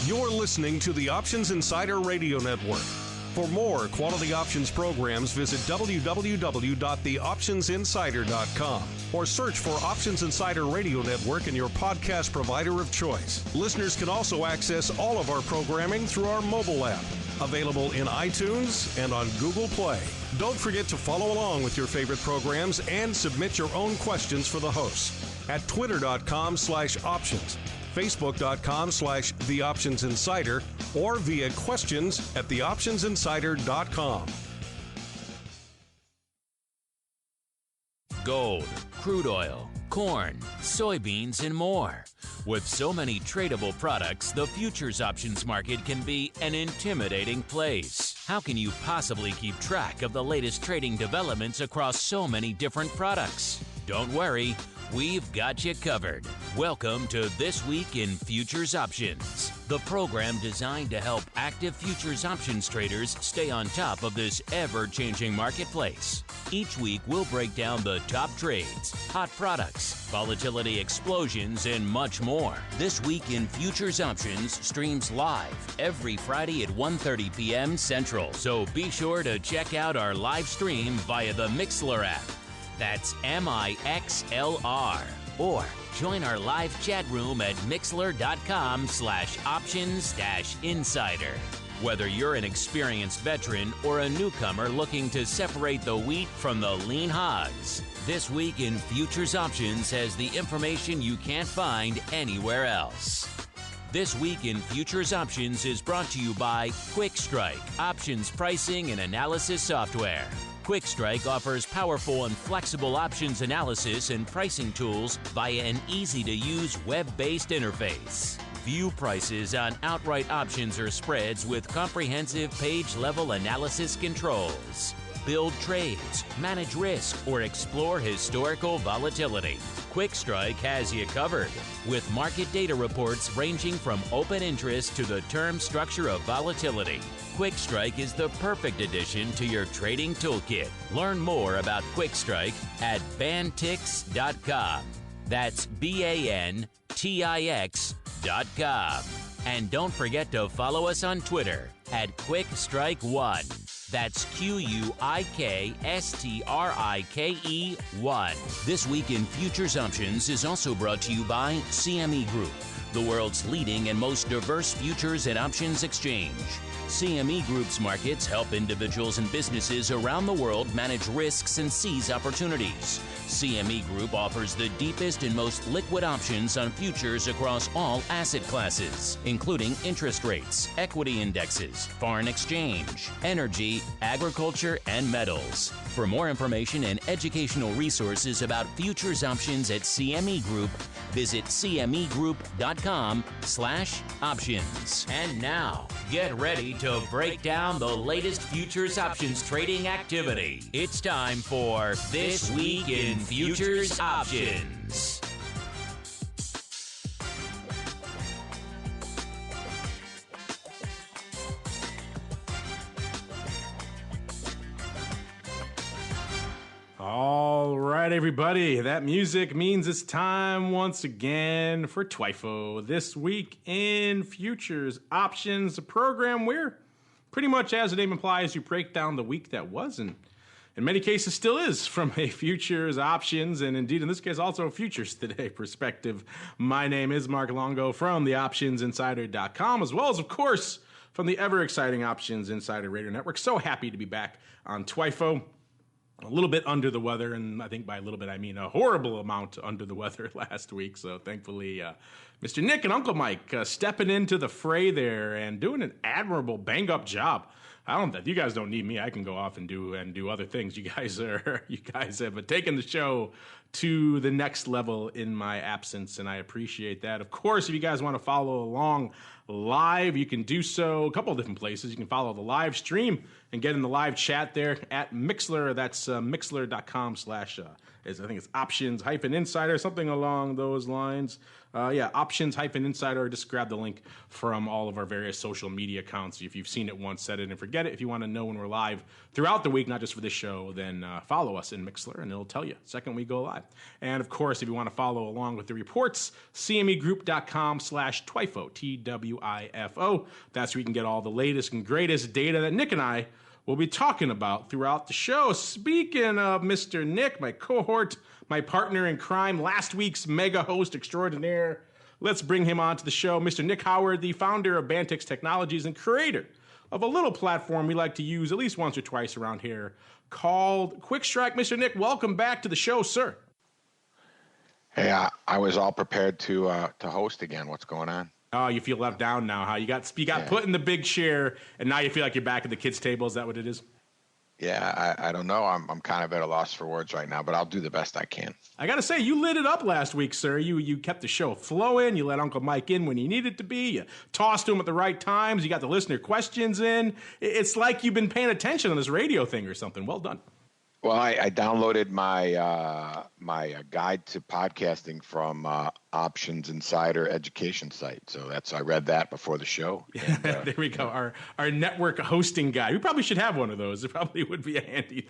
You're listening to the Options Insider Radio Network. For more quality options programs, visit www.theoptionsinsider.com or search for Options Insider Radio Network in your podcast provider of choice. Listeners can also access all of our programming through our mobile app, available in iTunes and on Google Play. Don't forget to follow along with your favorite programs and submit your own questions for the hosts at twitter.com/options, facebook.com/theoptionsinsider, or via questions at theoptionsinsider.com. Gold, crude oil, corn, soybeans, and more. With so many tradable products, the futures options market can be an intimidating place. How can you possibly keep track of the latest trading developments across so many different products? Don't worry, we've got you covered. Welcome to This Week in Futures Options, the program designed to help active futures options traders stay on top of this ever-changing marketplace. Each week, we'll break down the top trades, hot products, volatility explosions, and much more. This Week in Futures Options streams live every Friday at 1:30 p.m. Central, so be sure to check out our live stream via the Mixlr app. That's MIXLR. Or join our live chat room at mixlr.com/options-insider. Whether you're an experienced veteran or a newcomer looking to separate the wheat from the lean hogs, This Week in Futures Options has the information you can't find anywhere else. This Week in Futures Options is brought to you by QuikStrike, options pricing and analysis software. QuikStrike offers powerful and flexible options analysis and pricing tools via an easy-to-use web-based interface. View prices on outright options or spreads with comprehensive page-level analysis controls. Build trades, manage risk, or explore historical volatility. QuikStrike has you covered, with market data reports ranging from open interest to the term structure of volatility. QuikStrike is the perfect addition to your trading toolkit. Learn more about QuikStrike at bantix.com. That's BANTIX.com. And don't forget to follow us on Twitter at QuikStrike1. That's QUIKSTRIKE1. This Week in Futures Options is also brought to you by CME Group, the world's leading and most diverse futures and options exchange. CME Group's markets help individuals and businesses around the world manage risks and seize opportunities. CME Group offers the deepest and most liquid options on futures across all asset classes, including interest rates, equity indexes, foreign exchange, energy, agriculture, and metals. For more information and educational resources about futures options at CME Group, visit cmegroup.com/options. And now, get ready to break down the latest futures options trading activity. It's time for This Week in Futures Options. All right, everybody. That music means it's time once again for TWIFO. This Week in Futures Options, a program where pretty much, as the name implies, you break down the week that was, and in many cases still is, from a futures, options, and indeed in this case also a futures today perspective. My name is Mark Longo from theoptionsinsider.com, as well as, of course, from the ever-exciting Options Insider Radio Network. So happy to be back on TWIFO. A little bit under the weather, and I think by a little bit I mean a horrible amount under the weather last week. So thankfully, Mr. Nick and Uncle Mike stepping into the fray there and doing an admirable bang-up job. You guys don't need me. I can go off and do other things. You guys have taken the show to the next level in my absence, and I appreciate that. Of course, if you guys want to follow along live, you can do so a couple of different places. You can follow the live stream and get in the live chat there at Mixlr. That's mixlr.com/ I think it's options-insider, something along those lines. Options-insider. Just grab the link from all of our various social media accounts. If you've seen it once, set it and forget it. If you want to know when we're live throughout the week, not just for this show, then follow us in Mixlr, and it'll tell you the second we go live. And, of course, if you want to follow along with the reports, cmegroup.com/TWIFO, TWIFO. That's where you can get all the latest and greatest data that Nick and I will be talking about throughout the show. Speaking of Mr. Nick, my cohort, my partner in crime, last week's mega host extraordinaire, let's bring him on to the show. Mr. Nick Howard, the founder of Bantix Technologies and creator of a little platform we like to use at least once or twice around here called Quikstrike. Mr. Nick, welcome back to the show, sir. Hey, I was all prepared to host again. What's going on? Oh, you feel left down now, huh? You got put in the big chair, and now you feel like you're back at the kids' table. Is that what it is? Yeah, I don't know. I'm kind of at a loss for words right now, but I'll do the best I can. I got to say, you lit it up last week, sir. You kept the show flowing. You let Uncle Mike in when he needed to be. You tossed him at the right times. You got the listener questions in. It's like you've been paying attention on this radio thing or something. Well done. Well, I downloaded my my guide to podcasting from Options Insider education site. So I read that before the show. And, there we go. Our network hosting guide. We probably should have one of those. It probably would be a handy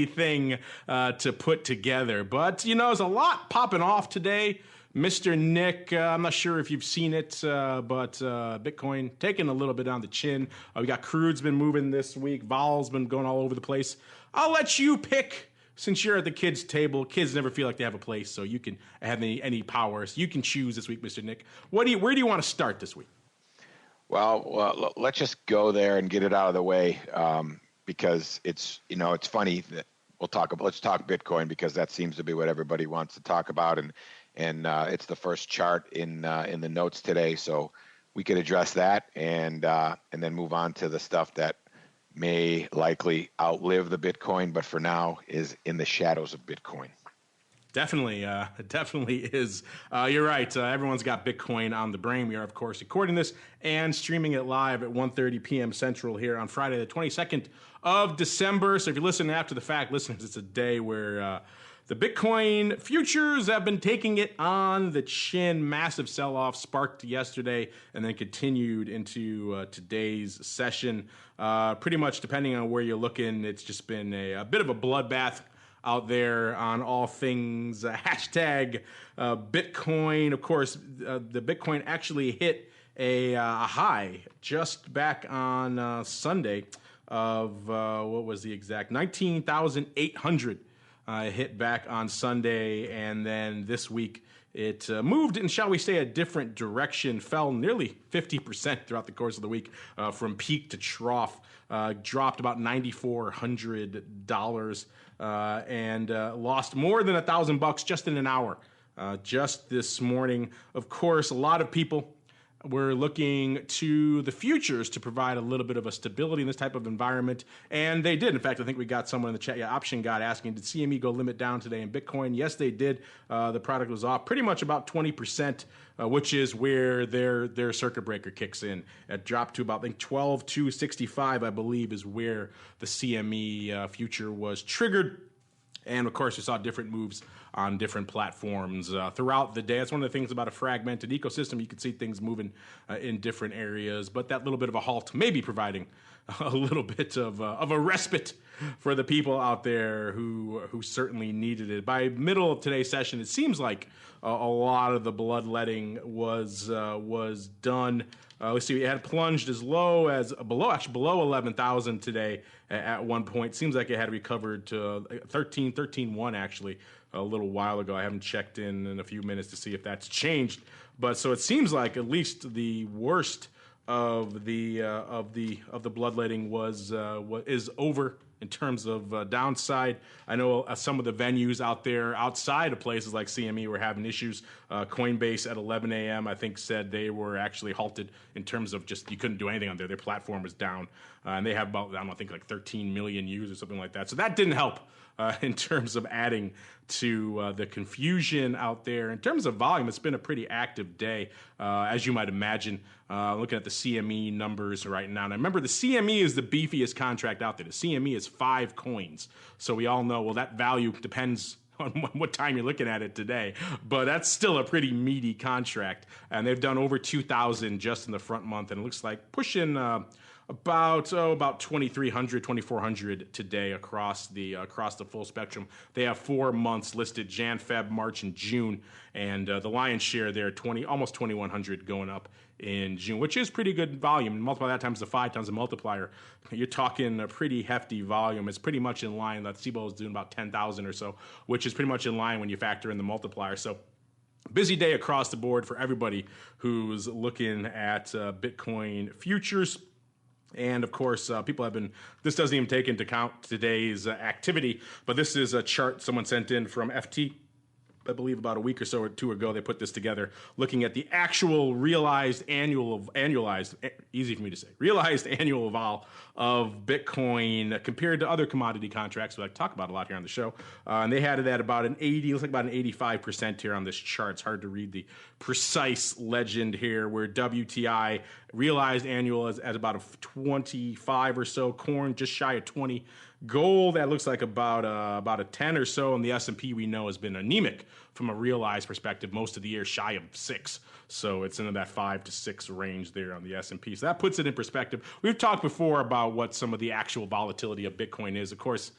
thing. To put together. But there's a lot popping off today. Mr. Nick, I'm not sure if you've seen it, but Bitcoin taking a little bit on the chin. We got crude's been moving this week. Vol's been going all over the place. I'll let you pick, since you're at the kids' table. Kids never feel like they have a place, so you can have any power. So you can choose this week, Mr. Nick. Where do you want to start this week? Well, let's just go there and get it out of the way, because it's funny that let's talk Bitcoin, because that seems to be what everybody wants to talk about, and it's the first chart in the notes today, so we could address that and then move on to the stuff that may likely outlive the Bitcoin, but for now is in the shadows of Bitcoin. Definitely is. You're right. Everyone's got Bitcoin on the brain. We are, of course, recording this and streaming it live at 1:30 p.m. Central here on Friday, the 22nd of December. So if you're listening after the fact, listeners, it's a day where the Bitcoin futures have been taking it on the chin. Massive sell-off sparked yesterday and then continued into today's session. Pretty much, depending on where you're looking, it's just been a bit of a bloodbath out there on all things hashtag Bitcoin. Of course, the Bitcoin actually hit a high just back on Sunday of, what was the exact, 19,800. Hit back on Sunday, and then this week it moved in, shall we say, a different direction, fell nearly 50% throughout the course of the week from peak to trough, dropped about $9,400 and lost more than $1,000 just in an hour, just this morning. Of course, a lot of people were looking to the futures to provide a little bit of a stability in this type of environment, and they did. In fact, I think we got someone in the chat, Option God, asking, did CME go limit down today in Bitcoin? Yes, they did. The product was off pretty much about 20%, which is where their circuit breaker kicks in. It dropped to about, I think, 12,265, I believe, is where the CME future was triggered. And, of course, we saw different moves on different platforms throughout the day. That's one of the things about a fragmented ecosystem. You can see things moving in different areas, but that little bit of a halt may be providing a little bit of a respite for the people out there who certainly needed it. By middle of today's session, it seems like a lot of the bloodletting was done. Let's see, it had plunged as low as below 11,000 today at one point. Seems like it had recovered to 13.1 actually a little while ago. I haven't checked in a few minutes to see if that's changed, but so it seems like at least the worst of the bloodletting is over in terms of downside. I know some of the venues out there outside of places like CME were having issues. Coinbase at 11 a.m. I think said they were actually halted in terms of just you couldn't do anything on there. Their platform was down, and they have about, I think like 13 million users or something like that. So that didn't help in terms of adding to the confusion out there. In terms of volume, it's been a pretty active day, as you might imagine. Looking at the CME numbers right now. And I remember the CME is the beefiest contract out there. The CME is 5 coins. So we all know, well, that value depends on what time you're looking at it today, but that's still a pretty meaty contract. And they've done over 2,000 just in the front month, and it looks like pushing about 2,300, 2,400 today across the full spectrum. They have 4 months listed: Jan, Feb, March, and June, and the lion's share there, almost 2,100 going up in June, which is pretty good volume. And multiply that times the 5 times the multiplier, you're talking a pretty hefty volume. It's pretty much in line. That CBOE is doing about 10,000 or so, which is pretty much in line when you factor in the multiplier. So busy day across the board for everybody who's looking at Bitcoin futures. And of course, people have been, this doesn't even take into account today's activity, but this is a chart someone sent in from FT, I believe about a week or so or two ago. They put this together looking at the actual realized annual vol of Bitcoin compared to other commodity contracts we like to talk about a lot here on the show. And they had it at about an 80, looks like about an 85% here on this chart. It's hard to read the precise legend here, where WTI realized annual is at about a 25 or so, corn just shy of 20. Gold, that looks like about a 10 or so, and the S&P we know has been anemic from a realized perspective most of the year, shy of 6. So it's in that 5 to 6 range there on the S&P. So that puts it in perspective. We've talked before about what some of the actual volatility of Bitcoin is. Of course,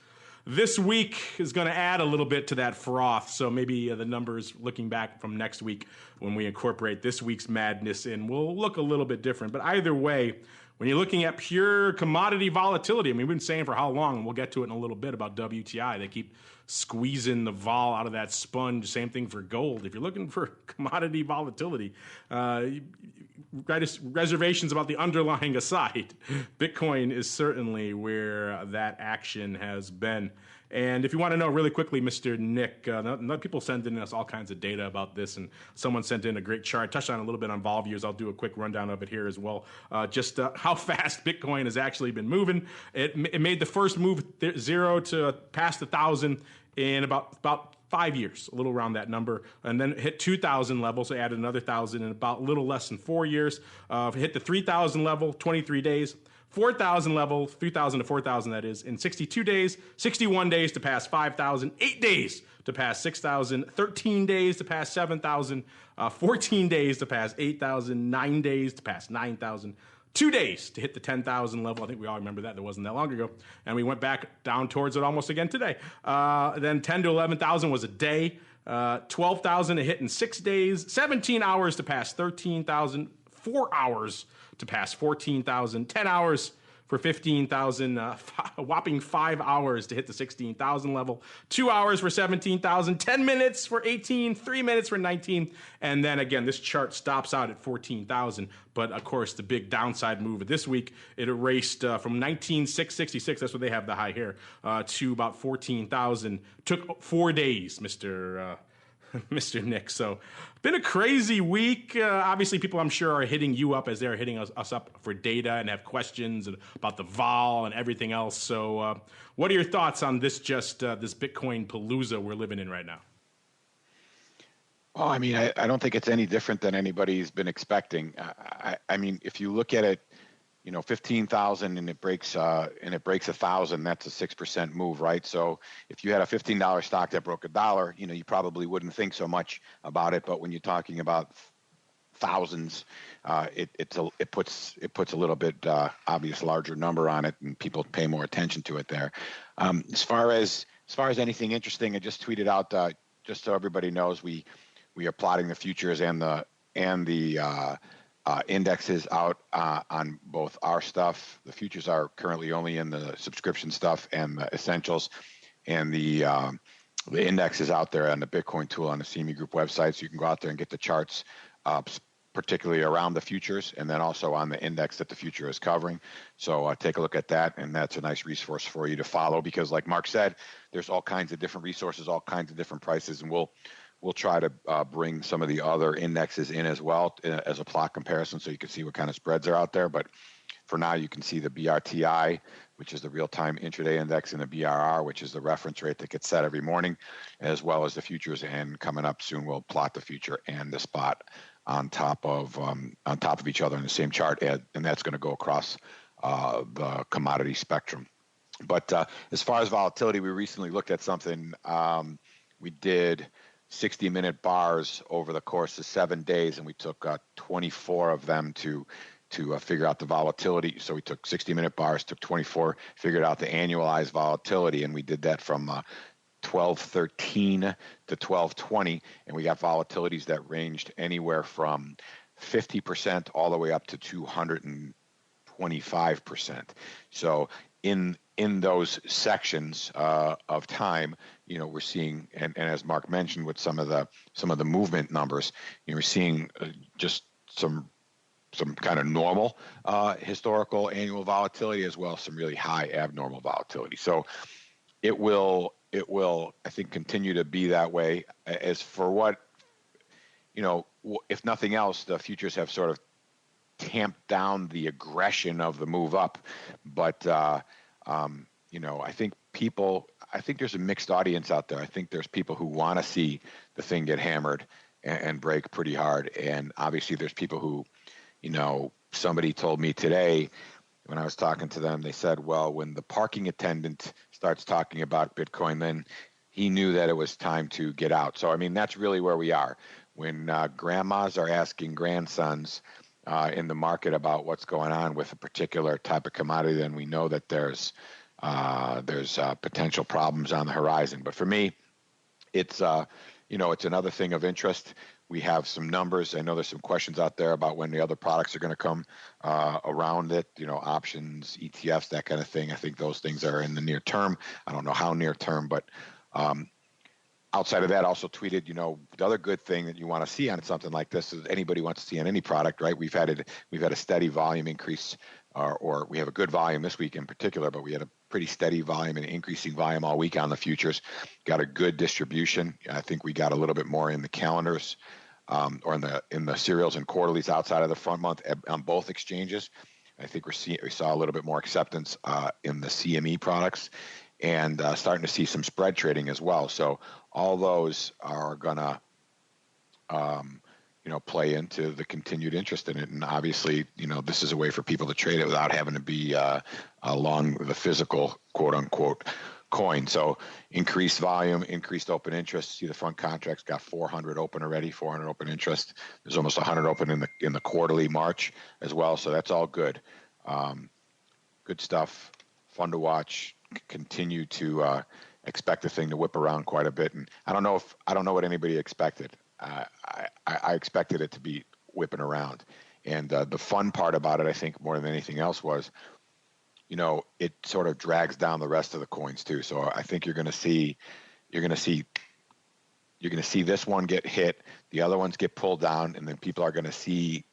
this week is going to add a little bit to that froth. So maybe the numbers looking back from next week when we incorporate this week's madness in will look a little bit different. But either way, when you're looking at pure commodity volatility, I mean, we've been saying for how long, and we'll get to it in a little bit about WTI. They keep squeezing the vol out of that sponge. Same thing for gold. If you're looking for commodity volatility, reservations about the underlying aside, Bitcoin is certainly where that action has been. And if you want to know really quickly, Mr. Nick, people send in us all kinds of data about this, and someone sent in a great chart. Touched on a little bit on vol views. I'll do a quick rundown of it here as well. Just how fast Bitcoin has actually been moving. It made the first move 0 to past 1,000 in about 5 years, a little around that number, and then hit 2,000 level, so added another 1,000 in about a little less than 4 years. Hit the 3,000 level, 23 days. 4,000 level, 3,000 to 4,000 that is, in 62 days, 61 days to pass 5,000, 8 days to pass 6,000, 13 days to pass 7,000, 14 days to pass 8,000, 9 days to pass 9,000, 2 days to hit the 10,000 level. I think we all remember that. That wasn't that long ago. And we went back down towards it almost again today. Then 10 to 11,000 was a day. 12,000 to hit in 6 days. 17 hours to pass 13,000. 4 hours to pass 14,000. 10 hours for 15,000. A whopping 5 hours to hit the 16,000 level. 2 hours for 17,000. 10 minutes for 18. 3 minutes for 19. And then again, this chart stops out at 14,000. But of course, the big downside move of this week, it erased from 19,666, that's what they have the high here, to about 14,000. Took 4 days, Mr. Nick. So been a crazy week. Obviously, people I'm sure are hitting you up as they're hitting us up for data and have questions about the vol and everything else. So what are your thoughts on this this Bitcoin palooza we're living in right now? Well, I mean, I don't think it's any different than anybody's been expecting. I mean, if you look at it, 15,000 and it breaks 1,000, that's a 6% move, right? So if you had a $15 stock that broke $1, you probably wouldn't think so much about it. But when you're talking about thousands, it puts a little bit obvious larger number on it, and people pay more attention to it there. As far as anything interesting, I just tweeted out just so everybody knows we are plotting the futures and the indexes out on both our stuff. The futures are currently only in the subscription stuff and the essentials, and the index is out there on the Bitcoin tool on the CME Group website, so you can go out there and get the charts, particularly around the futures, and then also on the index that the future is covering. So take a look at that, and that's a nice resource for you to follow, because like Mark said, there's all kinds of different resources, all kinds of different prices, and we'll try to bring some of the other indexes in as well as a plot comparison, so you can see what kind of spreads are out there. But for now, you can see the BRTI, which is the real-time intraday index, and the BRR, which is the reference rate that gets set every morning, as well as the futures. And coming up soon, we'll plot the future and the spot on top of each other in the same chart, and that's going to go across the commodity spectrum. But as far as volatility, we recently looked at something. We did 60-minute bars over the course of 7 days, and we took 24 of them to figure out the volatility. So we took 60-minute bars, took 24, figured out the annualized volatility, and we did that from 1213 to 1220, and we got volatilities that ranged anywhere from 50% all the way up to 225%. So in those sections of time, we're seeing, and as Mark mentioned, with some of the movement numbers, we're seeing just some kind of normal historical annual volatility, as well as some really high abnormal volatility. So it will, I think, continue to be that way. As for what, if nothing else, the futures have sort of tamped down the aggression of the move up, but I think there's a mixed audience out there. I think there's people who want to see the thing get hammered and break pretty hard, and obviously there's people who, somebody told me today when I was talking to them, they said, well, when the parking attendant starts talking about Bitcoin, then he knew that it was time to get out. So, I mean, that's really where we are. When grandmas are asking grandsons in the market about what's going on with a particular type of commodity, then we know that there's potential problems on the horizon. But for me, it's another thing of interest. We have some numbers. I know there's some questions out there about when the other products are going to come around it, options, ETFs, that kind of thing. I think those things are in the near term. I don't know how near term, but outside of that, also tweeted, the other good thing that you want to see on something like this is anybody wants to see on any product, right? We've had a steady volume increase, or we have a good volume this week in particular, but we had a pretty steady volume and increasing volume all week on the futures. Got a good distribution. I think we got a little bit more in the calendars, or in the serials and quarterlies outside of the front month on both exchanges. I think we saw a little bit more acceptance in the CME products, and starting to see some spread trading as well. So all those are gonna play into the continued interest in it. And obviously, this is a way for people to trade it without having to be along the physical, quote unquote, coin. So increased volume, increased open interest. See, the front contracts got 400 open already, 400 open interest. There's almost 100 open in the quarterly March as well. So that's all good. Good stuff. Fun to watch. Continue to expect the thing to whip around quite a bit. And I don't know what anybody expected. I expected it to be whipping around. And the fun part about it, I think, more than anything else was, it sort of drags down the rest of the coins too. So I think you're going to see this one get hit, the other ones get pulled down, and then people are going to see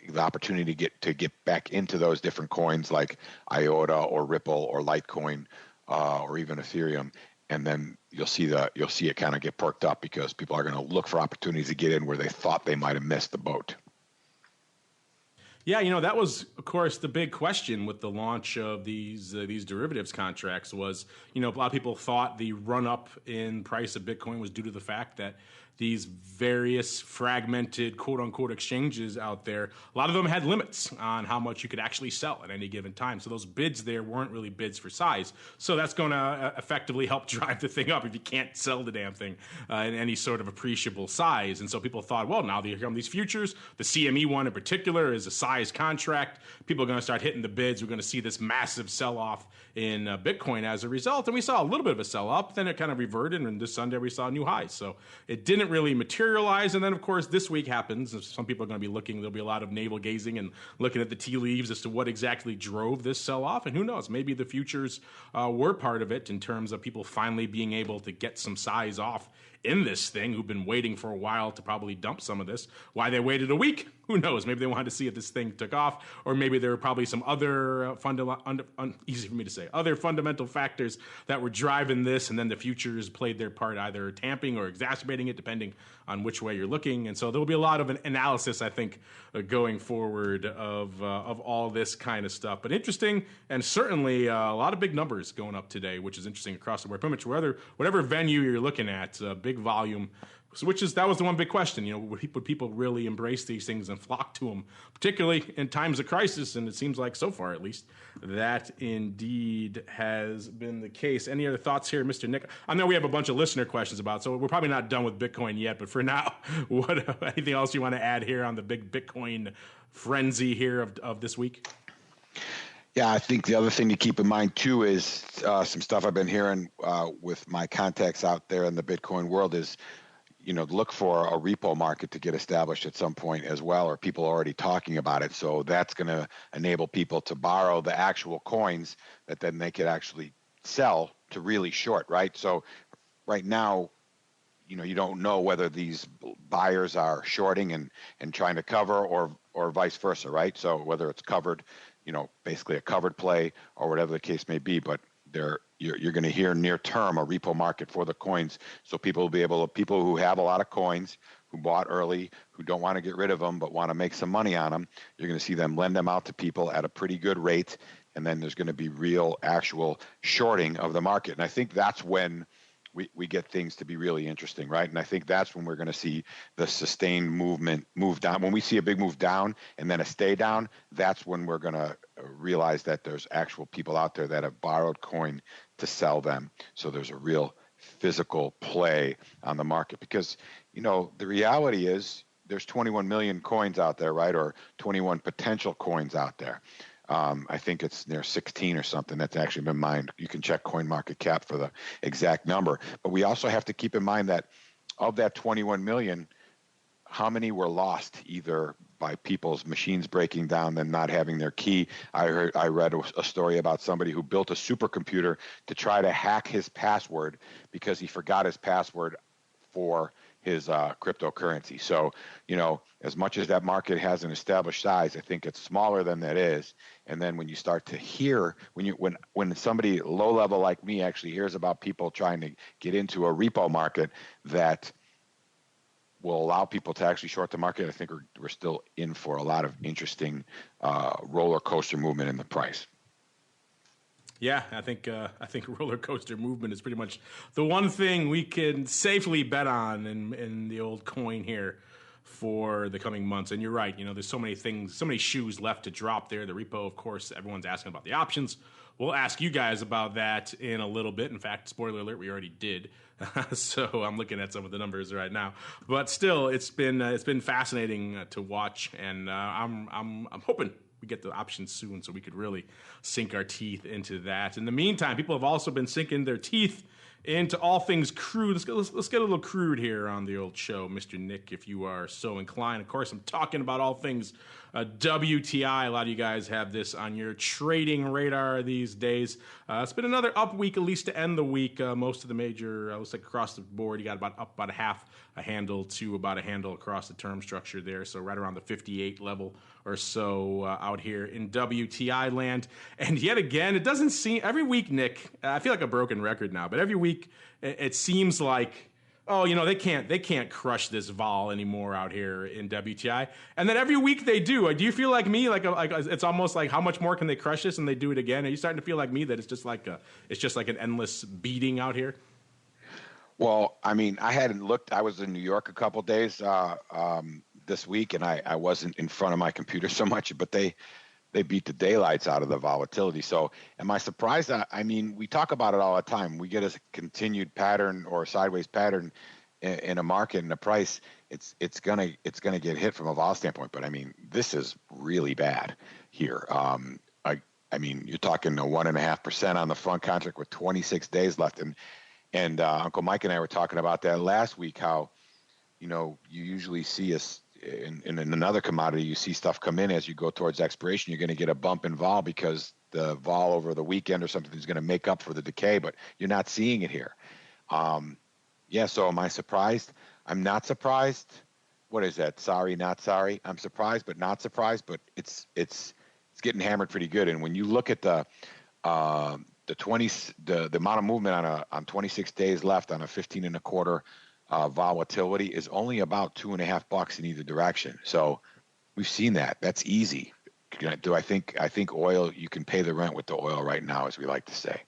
the opportunity to get back into those different coins like IOTA or Ripple or Litecoin or even Ethereum. And then you'll see it kind of get perked up because people are going to look for opportunities to get in where they thought they might have missed the boat. Yeah, that was, of course, the big question with the launch of these derivatives contracts was, a lot of people thought the run-up in price of Bitcoin was due to the fact that these various fragmented quote-unquote exchanges out there, a lot of them had limits on how much you could actually sell at any given time. So those bids there weren't really bids for size. So that's going to effectively help drive the thing up if you can't sell the damn thing in any sort of appreciable size. And so people thought, well, now here come these futures. The CME one in particular is a size contract. People are going to start hitting the bids. We're going to see this massive sell-off in Bitcoin as a result. And we saw a little bit of a sell-up. Then it kind of reverted, and this Sunday we saw new highs. So it didn't really materialize. And then, of course, this week happens. Some people are going to be looking. There'll be a lot of navel gazing and looking at the tea leaves as to what exactly drove this sell-off. And who knows? Maybe the futures were part of it in terms of people finally being able to get some size off in this thing, who've been waiting for a while to probably dump some of this. Why they waited a week, who knows? Maybe they wanted to see if this thing took off, or maybe there were probably some other easy for me to say, other fundamental factors that were driving this, and then the futures played their part, either tamping or exacerbating it, depending on which way you're looking. And so there will be a lot of an analysis, I think, going forward of all this kind of stuff. But interesting, and certainly a lot of big numbers going up today, which is interesting across the board. Pretty much whatever venue you're looking at, big volume, That was the one big question. Would people really embrace these things and flock to them, particularly in times of crisis? And it seems like so far, at least, that indeed has been the case. Any other thoughts here, Mr. Nick? I know we have a bunch of listener questions about, so we're probably not done with Bitcoin yet. But for now, anything else you want to add here on the big Bitcoin frenzy here of this week? Yeah, I think the other thing to keep in mind too is some stuff I've been hearing with my contacts out there in the Bitcoin world is, look for a repo market to get established at some point as well, or people are already talking about it. So that's going to enable people to borrow the actual coins that then they could actually sell to really short, right? So right now, you don't know whether these buyers are shorting and trying to cover or vice versa, right? So whether it's covered, basically a covered play or whatever the case may be, but you're going to hear near term a repo market for the coins. So people who have a lot of coins, who bought early, who don't want to get rid of them but want to make some money on them, you're going to see them lend them out to people at a pretty good rate, and then there's going to be real actual shorting of the market. And I think that's when we get things to be really interesting, right? And I think that's when we're going to see the sustained move down. When we see a big move down and then a stay down, that's when we're going to realize that there's actual people out there that have borrowed coin to sell them. So there's a real physical play on the market because, the reality is there's 21 million coins out there, right? Or 21 potential coins out there. I think it's near 16 or something that's actually been mined. You can check CoinMarketCap for the exact number. But we also have to keep in mind that of that 21 million, how many were lost either by people's machines breaking down and not having their key? I read a story about somebody who built a supercomputer to try to hack his password because he forgot his password for his cryptocurrency. So, as much as that market has an established size, I think it's smaller than that is. And then when you start to hear, when somebody low level like me actually hears about people trying to get into a repo market that will allow people to actually short the market, I think we're still in for a lot of interesting roller coaster movement in the price. Yeah, I think roller coaster movement is pretty much the one thing we can safely bet on in the old coin here for the coming months. And you're right, there's so many things, so many shoes left to drop there. The repo, of course, everyone's asking about the options. We'll ask you guys about that in a little bit. In fact, spoiler alert, we already did. So I'm looking at some of the numbers right now. But still, it's been fascinating to watch, and I'm hoping we get the options soon so we could really sink our teeth into that. In the meantime, people have also been sinking their teeth into all things crude. Let's get a little crude here on the old show, Mr. Nick, if you are so inclined. Of course, I'm talking about all things WTI. A lot of you guys have this on your trading radar these days. It's been another up week, at least to end the week. Most of the major, looks like across the board, you got up about a half a handle to about a handle across the term structure there. So right around the 58 level or so out here in WTI land. And yet again, it doesn't seem, every week, Nick, I feel like a broken record now, but every week it seems like, they can't crush this vol anymore out here in WTI. And then every week they do. Do you feel like me? Like it's almost like how much more can they crush this and they do it again? Are you starting to feel like me that it's just like an endless beating out here? Well, I mean, I hadn't looked. I was in New York a couple of days this week, and I wasn't in front of my computer so much, but they beat the daylights out of the volatility. So am I surprised? I mean, we talk about it all the time. We get a continued pattern or a sideways pattern in a market and a price. It's gonna get hit from a vol standpoint. But I mean, this is really bad here. I mean, you're talking a 1.5% on the front contract with 26 days left, and Uncle Mike and I were talking about that last week. How you usually see us. In another commodity, you see stuff come in as you go towards expiration. You're going to get a bump in vol because the vol over the weekend or something is going to make up for the decay, but you're not seeing it here. So am I surprised? I'm not surprised. What is that? Sorry, not sorry. I'm surprised, but not surprised. But it's getting hammered pretty good. And when you look at the amount of movement on 26 days left on a 15.25. Volatility is only about $2.50 in either direction. So we've seen that. That's easy. I think oil, you can pay the rent with the oil right now, as we like to say.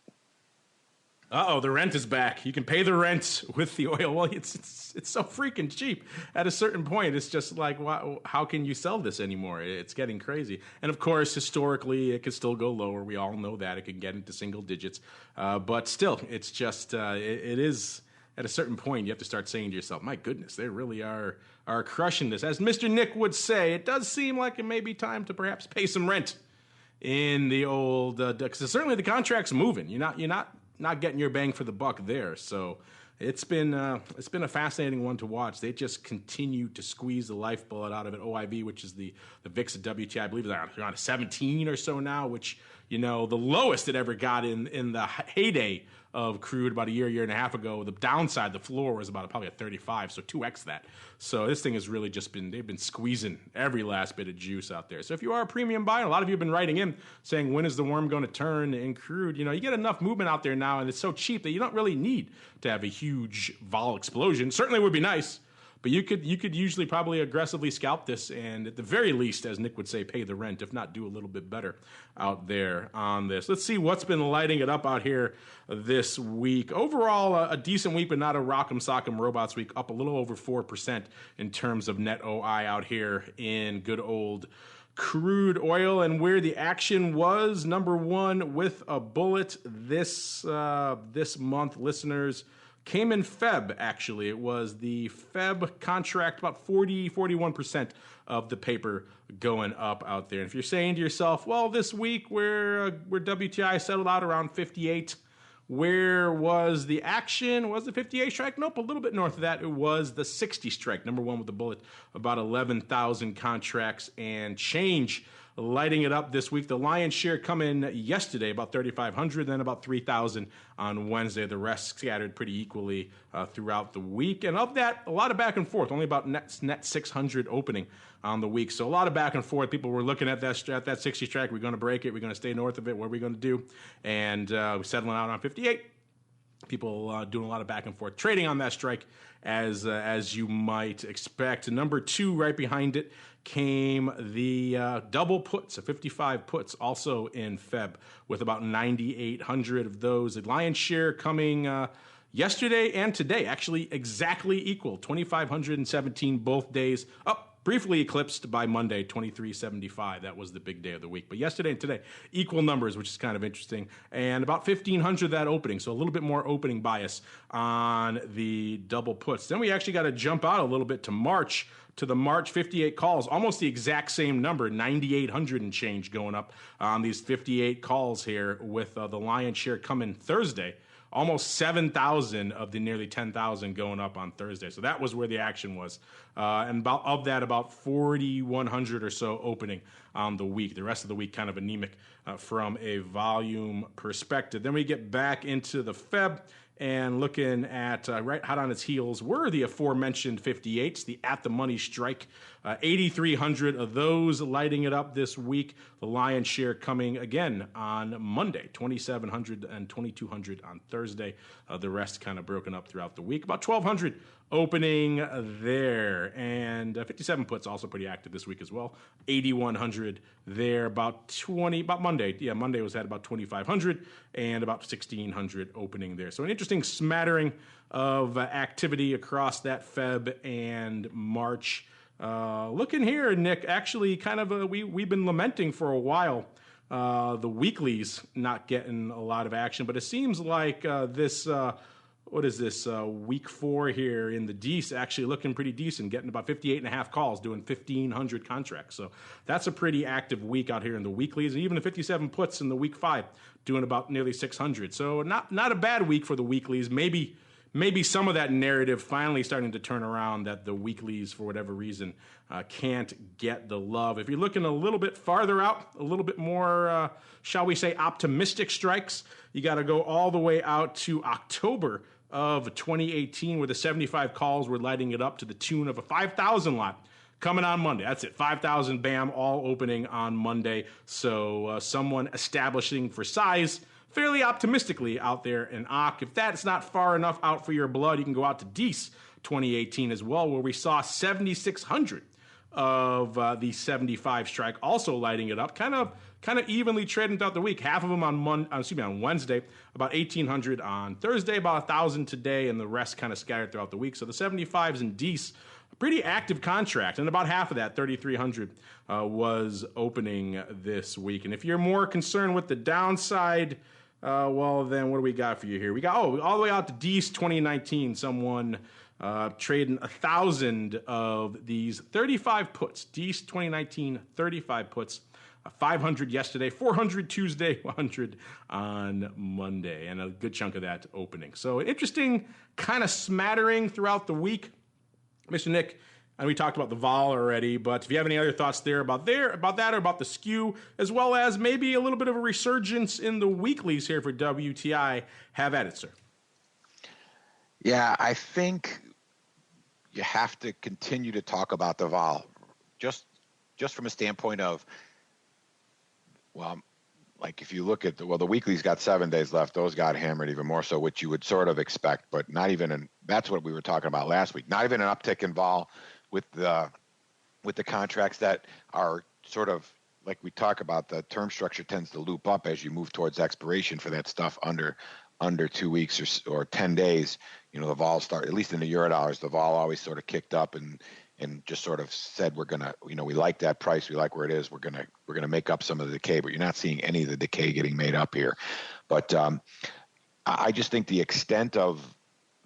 Uh-oh, the rent is back. You can pay the rent with the oil. Well, it's so freaking cheap. At a certain point, it's just like, wow, how can you sell this anymore? It's getting crazy. And of course, historically, it could still go lower. We all know that. It can get into single digits. But still, it's just, it is, at a certain point, you have to start saying to yourself, my goodness, they really are crushing this. As Mr. Nick would say, it does seem like it may be time to perhaps pay some rent in the old, because certainly the contract's moving. You're not getting your bang for the buck there. So it's been a fascinating one to watch. They just continue to squeeze the lifeblood out of it. OIV, which is the VIX of WTI, I believe is around 17 or so now, which, the lowest it ever got in the heyday of crude about a year and a half ago. The downside, the floor was about probably a 35, so 2x that. So this thing has really just they've been squeezing every last bit of juice out there. So if you are a premium buyer, a lot of you have been writing in saying, when is the worm going to turn in crude? You get enough movement out there now, and it's so cheap that you don't really need to have a huge vol explosion. Certainly would be nice, but you could usually probably aggressively scalp this, and at the very least, as Nick would say, pay the rent, if not do a little bit better out there on this. Let's see what's been lighting it up out here this week. Overall, a decent week, but not a rock'em sock'em robots week. Up a little over 4% in terms of net OI out here in good old crude oil. And where the action was, number one with a bullet this month, listeners, came in Feb, actually. It was the Feb contract, about 41% of the paper going up out there. And if you're saying to yourself, well, this week where WTI settled out around 58, where was the action? Was the 58 strike? Nope, a little bit north of that. It was the 60 strike, number one with the bullet, about 11,000 contracts and change. Lighting it up this week. The lion's share come in yesterday, about 3,500, then about 3,000 on Wednesday. The rest scattered pretty equally throughout the week. And of that, a lot of back and forth, only about net 600 opening on the week. So a lot of back and forth. People were looking at that 60 strike. We're going to break it. We're going to stay north of it. What are we going to do? And we're settling out on 58. People doing a lot of back and forth trading on that strike, as you might expect. Number two, right behind it, came the double puts, 55 puts, also in Feb, with about 9,800 of those. The lion's share coming yesterday and today, actually exactly equal, 2,517 both days. Briefly eclipsed by Monday, 2375. That was the big day of the week. But yesterday and today, equal numbers, which is kind of interesting. And about 1,500 that opening, so a little bit more opening bias on the double puts. Then we actually got to jump out a little bit to March, to the March 58 calls, almost the exact same number, 9,800 and change going up on these 58 calls here, with the lion's share coming Thursday. Almost 7,000 of the nearly 10,000 going up on Thursday. So that was where the action was. And about 4,100 or so opening on the week. The rest of the week kind of anemic from a volume perspective. Then we get back into the Feb, and looking at right hot on its heels were the aforementioned 58s, the at-the-money strike. 8,300 of those lighting it up this week. The lion's share coming again on Monday, 2,700 and 2,200 on Thursday. The rest kind of broken up throughout the week. About 1,200 opening there. And 57 puts also pretty active this week as well. 8,100 there. About Monday. Yeah, Monday was at about 2,500 and about 1,600 opening there. So an interesting smattering of activity across that Feb and March. Looking here, Nick, actually kind of we've been lamenting for a while the weeklies not getting a lot of action, but it seems like week 4 here in the D's actually looking pretty decent, getting about 58.5 calls, doing 1,500 contracts. So that's a pretty active week out here in the weeklies, and even the 57 puts in the week 5 doing about nearly 600. So not a bad week for the weeklies. Maybe some of that narrative finally starting to turn around, that the weeklies, for whatever reason, can't get the love. If you're looking a little bit farther out, a little bit more, shall we say, optimistic strikes, you got to go all the way out to October of 2018, where the 75 calls were lighting it up to the tune of a 5,000 lot. Coming on Monday. That's it. 5,000, bam, all opening on Monday. So someone establishing for size fairly optimistically out there in OCC. If that's not far enough out for your blood, you can go out to DEES 2018 as well, where we saw 7,600 of the 75 strike, also lighting it up, kind of evenly trading throughout the week. Half of them on Wednesday, about 1,800 on Thursday, about 1,000 today, and the rest kind of scattered throughout the week. So the 75s in Dece, a pretty active contract, and about half of that, 3,300, was opening this week. And if you're more concerned with the downside, well, then what do we got for you here? We got, all the way out to Dece 2019, someone trading 1,000 of these 35 puts. Dece 2019, 35 puts. 500 yesterday, 400 Tuesday, 100 on Monday, and a good chunk of that opening. So an interesting kind of smattering throughout the week. Mr. Nick, and we talked about the vol already, but if you have any other thoughts about that, or about the skew, as well as maybe a little bit of a resurgence in the weeklies here for WTI, have at it, sir. Yeah, I think you have to continue to talk about the vol, just from a standpoint of, well, like if you look at the weekly's got 7 days left, those got hammered even more so, which you would sort of expect, but not even that's what we were talking about last week. Not even an uptick in vol with the contracts that are sort of like we talk about. The term structure tends to loop up as you move towards expiration for that stuff under 2 weeks or 10 days. You know, the vol start, at least in the Eurodollars, the vol always sort of kicked up and just sort of said, we're going to, we like that price. We like where it is. We're going to make up some of the decay, but you're not seeing any of the decay getting made up here. But I just think the extent of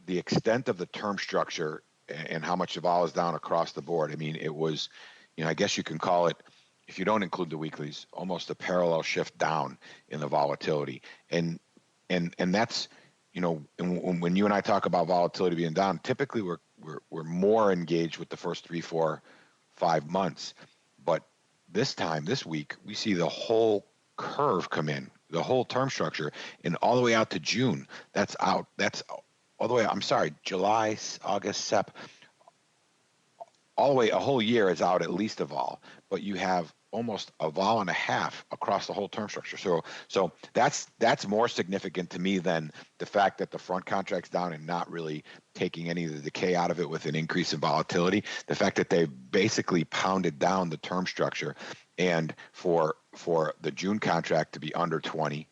the term structure and how much the vol is down across the board. I mean, it was, I guess you can call it, if you don't include the weeklies, almost a parallel shift down in the volatility. And that's, when you and I talk about volatility being down, typically we're more engaged with the first 3, 4, 5 months. But this week, we see the whole curve come in, the whole term structure, and all the way out to June. That's out. That's all the way, July, August, Sep, all the way, a whole year is out at least a vol. But you have almost a vol and a half across the whole term structure. So that's more significant to me than the fact that the front contract's down and not really taking any of the decay out of it with an increase in volatility. The fact that they basically pounded down the term structure, and for the June contract to be under 20,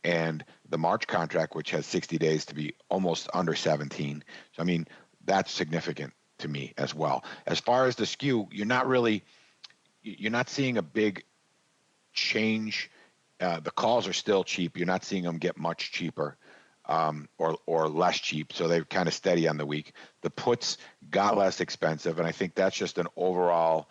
and the March contract, which has 60 days, to be almost under 17. So I mean, that's significant to me as well. As far as the skew, you're not seeing a big change. The calls are still cheap. You're not seeing them get much cheaper or less cheap. So they're kind of steady on the week. The puts got less expensive, and I think that's just an overall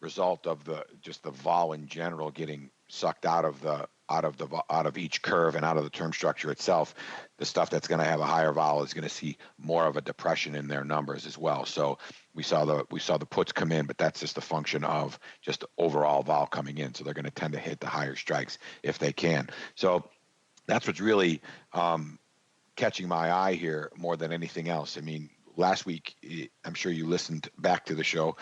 result of the vol in general getting sucked out of each curve and out of the term structure itself. The stuff that's going to have a higher vol is going to see more of a depression in their numbers as well. So we saw the puts come in, but that's just a function of just overall vol coming in. So they're going to tend to hit the higher strikes if they can. So that's what's really catching my eye here more than anything else. I mean, last week, I'm sure you listened back to the show.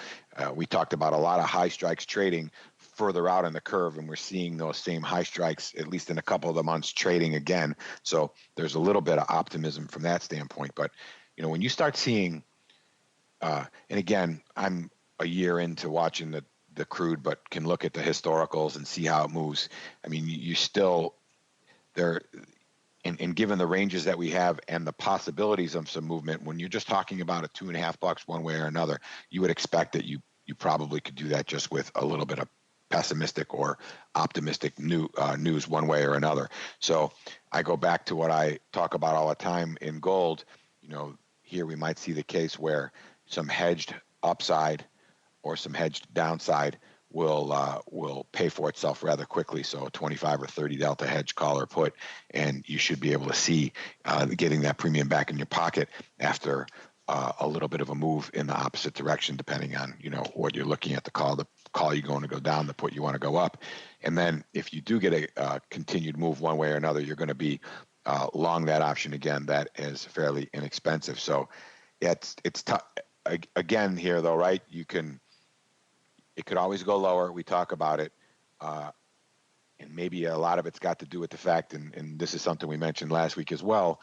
We talked about a lot of high strikes trading further out in the curve, and we're seeing those same high strikes, at least in a couple of the months, trading again. So there's a little bit of optimism from that standpoint. But, when you start seeing, and again, I'm a year into watching the crude, but can look at the historicals and see how it moves. I mean, you still there. And given the ranges that we have and the possibilities of some movement, when you're just talking about a $2.50 one way or another, you would expect that you probably could do that just with a little bit of pessimistic or optimistic news one way or another. So I go back to what I talk about all the time in gold. Here we might see the case where some hedged upside or some hedged downside will pay for itself rather quickly. So a 25 or 30 delta hedge call or put, and you should be able to see getting that premium back in your pocket after a little bit of a move in the opposite direction, depending on what you're looking at. The call you're going to go down, the put you want to go up. And then if you do get a continued move one way or another, you're going to be long that option again. That is fairly inexpensive. So yeah, it's tough again here though, right? It could always go lower. We talk about it. And maybe a lot of it's got to do with the fact, and this is something we mentioned last week as well,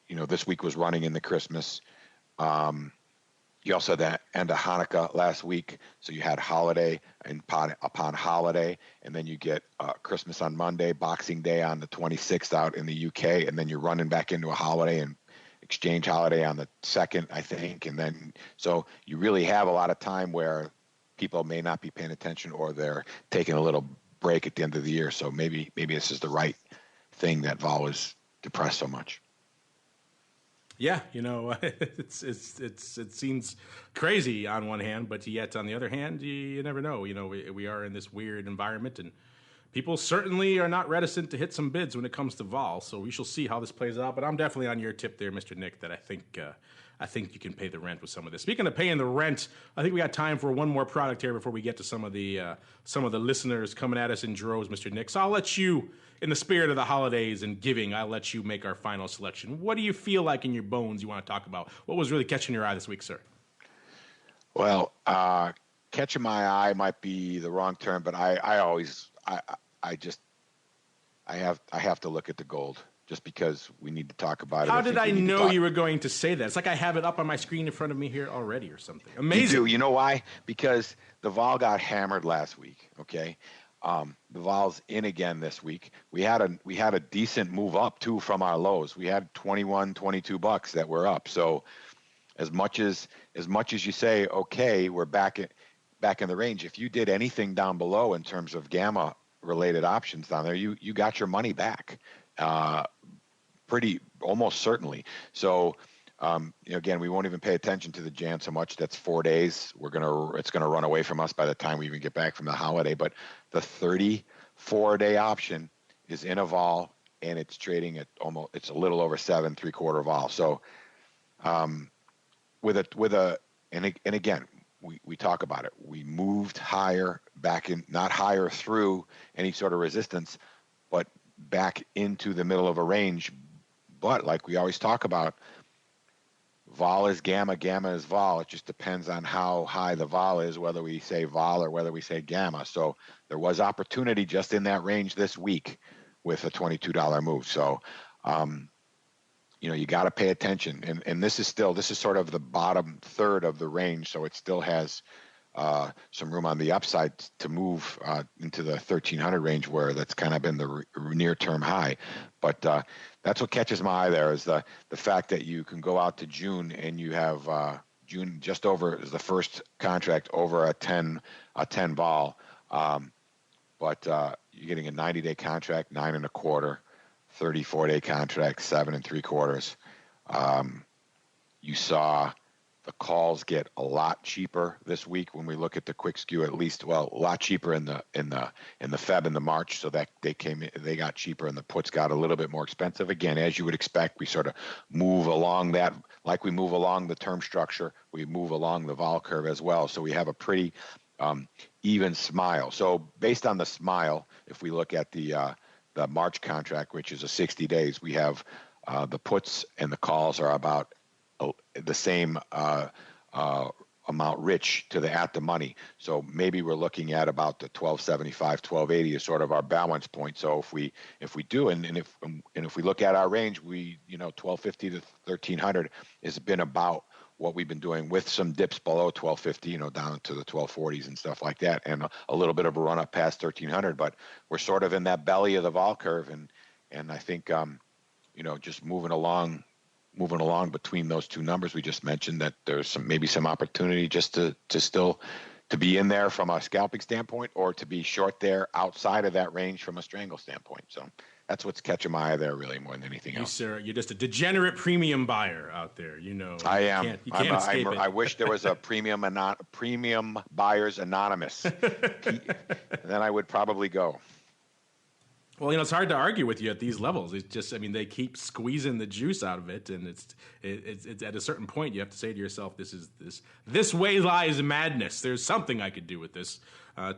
this week was running into Christmas. You also had the end of Hanukkah last week, so you had holiday and upon holiday, and then you get Christmas on Monday, Boxing Day on the 26th out in the UK, and then you're running back into a holiday and exchange holiday on the 2nd, I think, and then so you really have a lot of time where people may not be paying attention or they're taking a little break at the end of the year. So maybe this is the right thing that vol is depressed so much. Yeah, it seems crazy on one hand, but yet on the other hand, you never know. We are in this weird environment, and people certainly are not reticent to hit some bids when it comes to vol. So we shall see how this plays out. But I'm definitely on your tip there, Mr. Nick, that I think you can pay the rent with some of this. Speaking of paying the rent, I think we got time for one more product here before we get to some of the listeners coming at us in droves, Mr. Nick. So I'll let you, in the spirit of the holidays and giving, I'll let you make our final selection. What do you feel like in your bones you want to talk about? What was really catching your eye this week, sir? Well, catching my eye might be the wrong term, but I have to look at the gold. Just because we need to talk about it. How did I know you were going to say that? It's like I have it up on my screen in front of me here already or something. Amazing. You do. You know why? Because the vol got hammered last week, okay? The vol's in again this week. We had a decent move up, too, from our lows. We had 21, 22 bucks that were up. So as much as you say, okay, we're back in the range, if you did anything down below in terms of gamma-related options down there, you got your money back. Pretty almost certainly. So again, we won't even pay attention to the Jan so much. That's 4 days. It's gonna run away from us by the time we even get back from the holiday. But the 34-day option is in a vol, and it's trading at it's a little over 7.75 vol. So and again, we talk about it. We moved higher back in, not higher through any sort of resistance, but back into the middle of a range. But like we always talk about, vol is gamma, gamma is vol. It just depends on how high the vol is, whether we say vol or whether we say gamma. So there was opportunity just in that range this week with a $22 move. So you got to pay attention. And this is sort of the bottom third of the range, so it still has some room on the upside to move into the 1300 range, where that's kind of been the near-term high. But that's what catches my eye there, is the fact that you can go out to June and you have June just over is the first contract over a 10 vol, but you're getting a 90-day contract 9.25, 34-day contract 7.75. You saw the calls get a lot cheaper this week when we look at the quick skew, a lot cheaper in the Feb and the March, so that they got cheaper, and the puts got a little bit more expensive. Again, as you would expect, we sort of move along that, like we move along the term structure, we move along the vol curve as well. So we have a pretty even smile. So based on the smile, if we look at the March contract, which is a 60 days, we have the puts and the calls are about the same amount rich to the at the money. So maybe we're looking at about the 1275, 1280 is sort of our balance point. So if we do, and if we look at our range, 1250 to 1300 has been about what we've been doing, with some dips below 1250, down to the 1240s and stuff like that, and a little bit of a run up past 1300. But we're sort of in that belly of the vol curve, and I think just moving along between those two numbers we just mentioned, that there's maybe some opportunity just to still to be in there from a scalping standpoint, or to be short there outside of that range from a strangle standpoint. So that's what's catching my eye there, really, more than anything else. Sir, you're just a degenerate premium buyer out there. I am. You can't escape it. I wish there was a premium buyers anonymous. Then I would probably go. Well, it's hard to argue with you at these levels. It's just, they keep squeezing the juice out of it, and it's at a certain point you have to say to yourself, this way lies madness. There's something I could do with this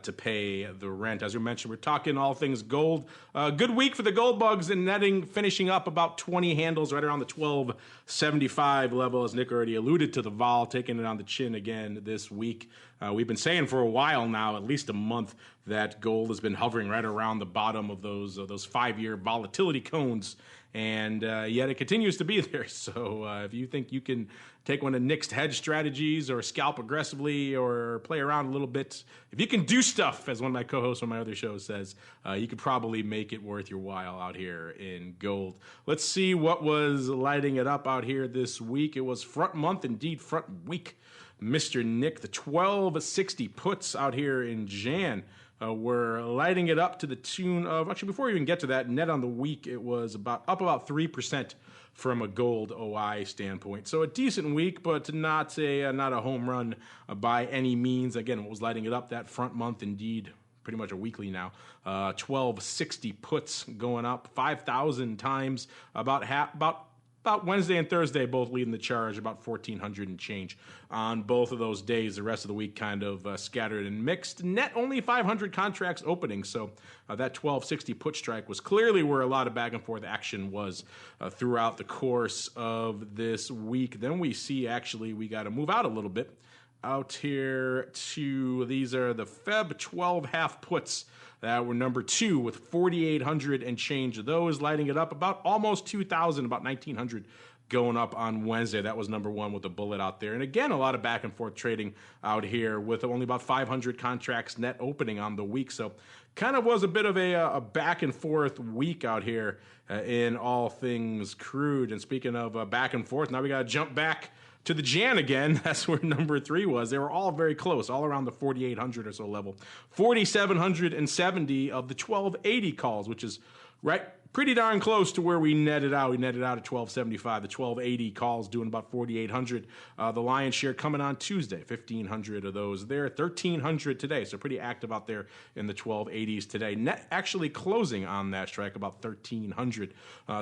to pay the rent. As we mentioned, we're talking all things gold. Good week for the gold bugs, and finishing up about 20 handles right around the 1275 level, as Nick already alluded to. The vol taking it on the chin again this week. We've been saying for a while now, at least a month, that gold has been hovering right around the bottom of those 5-year volatility cones, and yet it continues to be there. So if you think you can take one of Nick's hedge strategies or scalp aggressively or play around a little bit, if you can do stuff, as one of my co-hosts on my other show says, you could probably make it worth your while out here in gold. Let's see what was lighting it up out here this week. It was front month, indeed front week. Mr. Nick, the 1260 puts out here in Jan were lighting it up to the tune of, actually before we even get to that, net on the week, it was up about 3% from a gold OI standpoint. So a decent week, but not a home run by any means. Again, what was lighting it up that front month, indeed, pretty much a weekly now. 1260 puts going up 5,000 times, about Wednesday and Thursday, both leading the charge, about 1,400 and change on both of those days. The rest of the week kind of scattered and mixed. Net only 500 contracts opening, so that 1260 put strike was clearly where a lot of back and forth action was throughout the course of this week. Then we see, actually, we got to move out a little bit. Out here to, these are the Feb 12 half puts that were number 2 with 4,800 and change of those, lighting it up about almost 2,000, about 1,900 going up on Wednesday. That was number 1 with a bullet out there. And again, a lot of back and forth trading out here with only about 500 contracts net opening on the week. So kind of was a bit of a back and forth week out here in all things crude. And speaking of back and forth, now we got to jump back to the Jan again. That's where number 3 was. They were all very close, all around the 4,800 or so level. 4,770 of the 1280 calls, which is right pretty darn close to where we netted out. We netted out at 1275. The 1280 calls doing about 4,800. The lion's share coming on Tuesday, 1,500 of those there. 1,300 today, so pretty active out there in the 1280s today. Net actually closing on that strike about 1,300.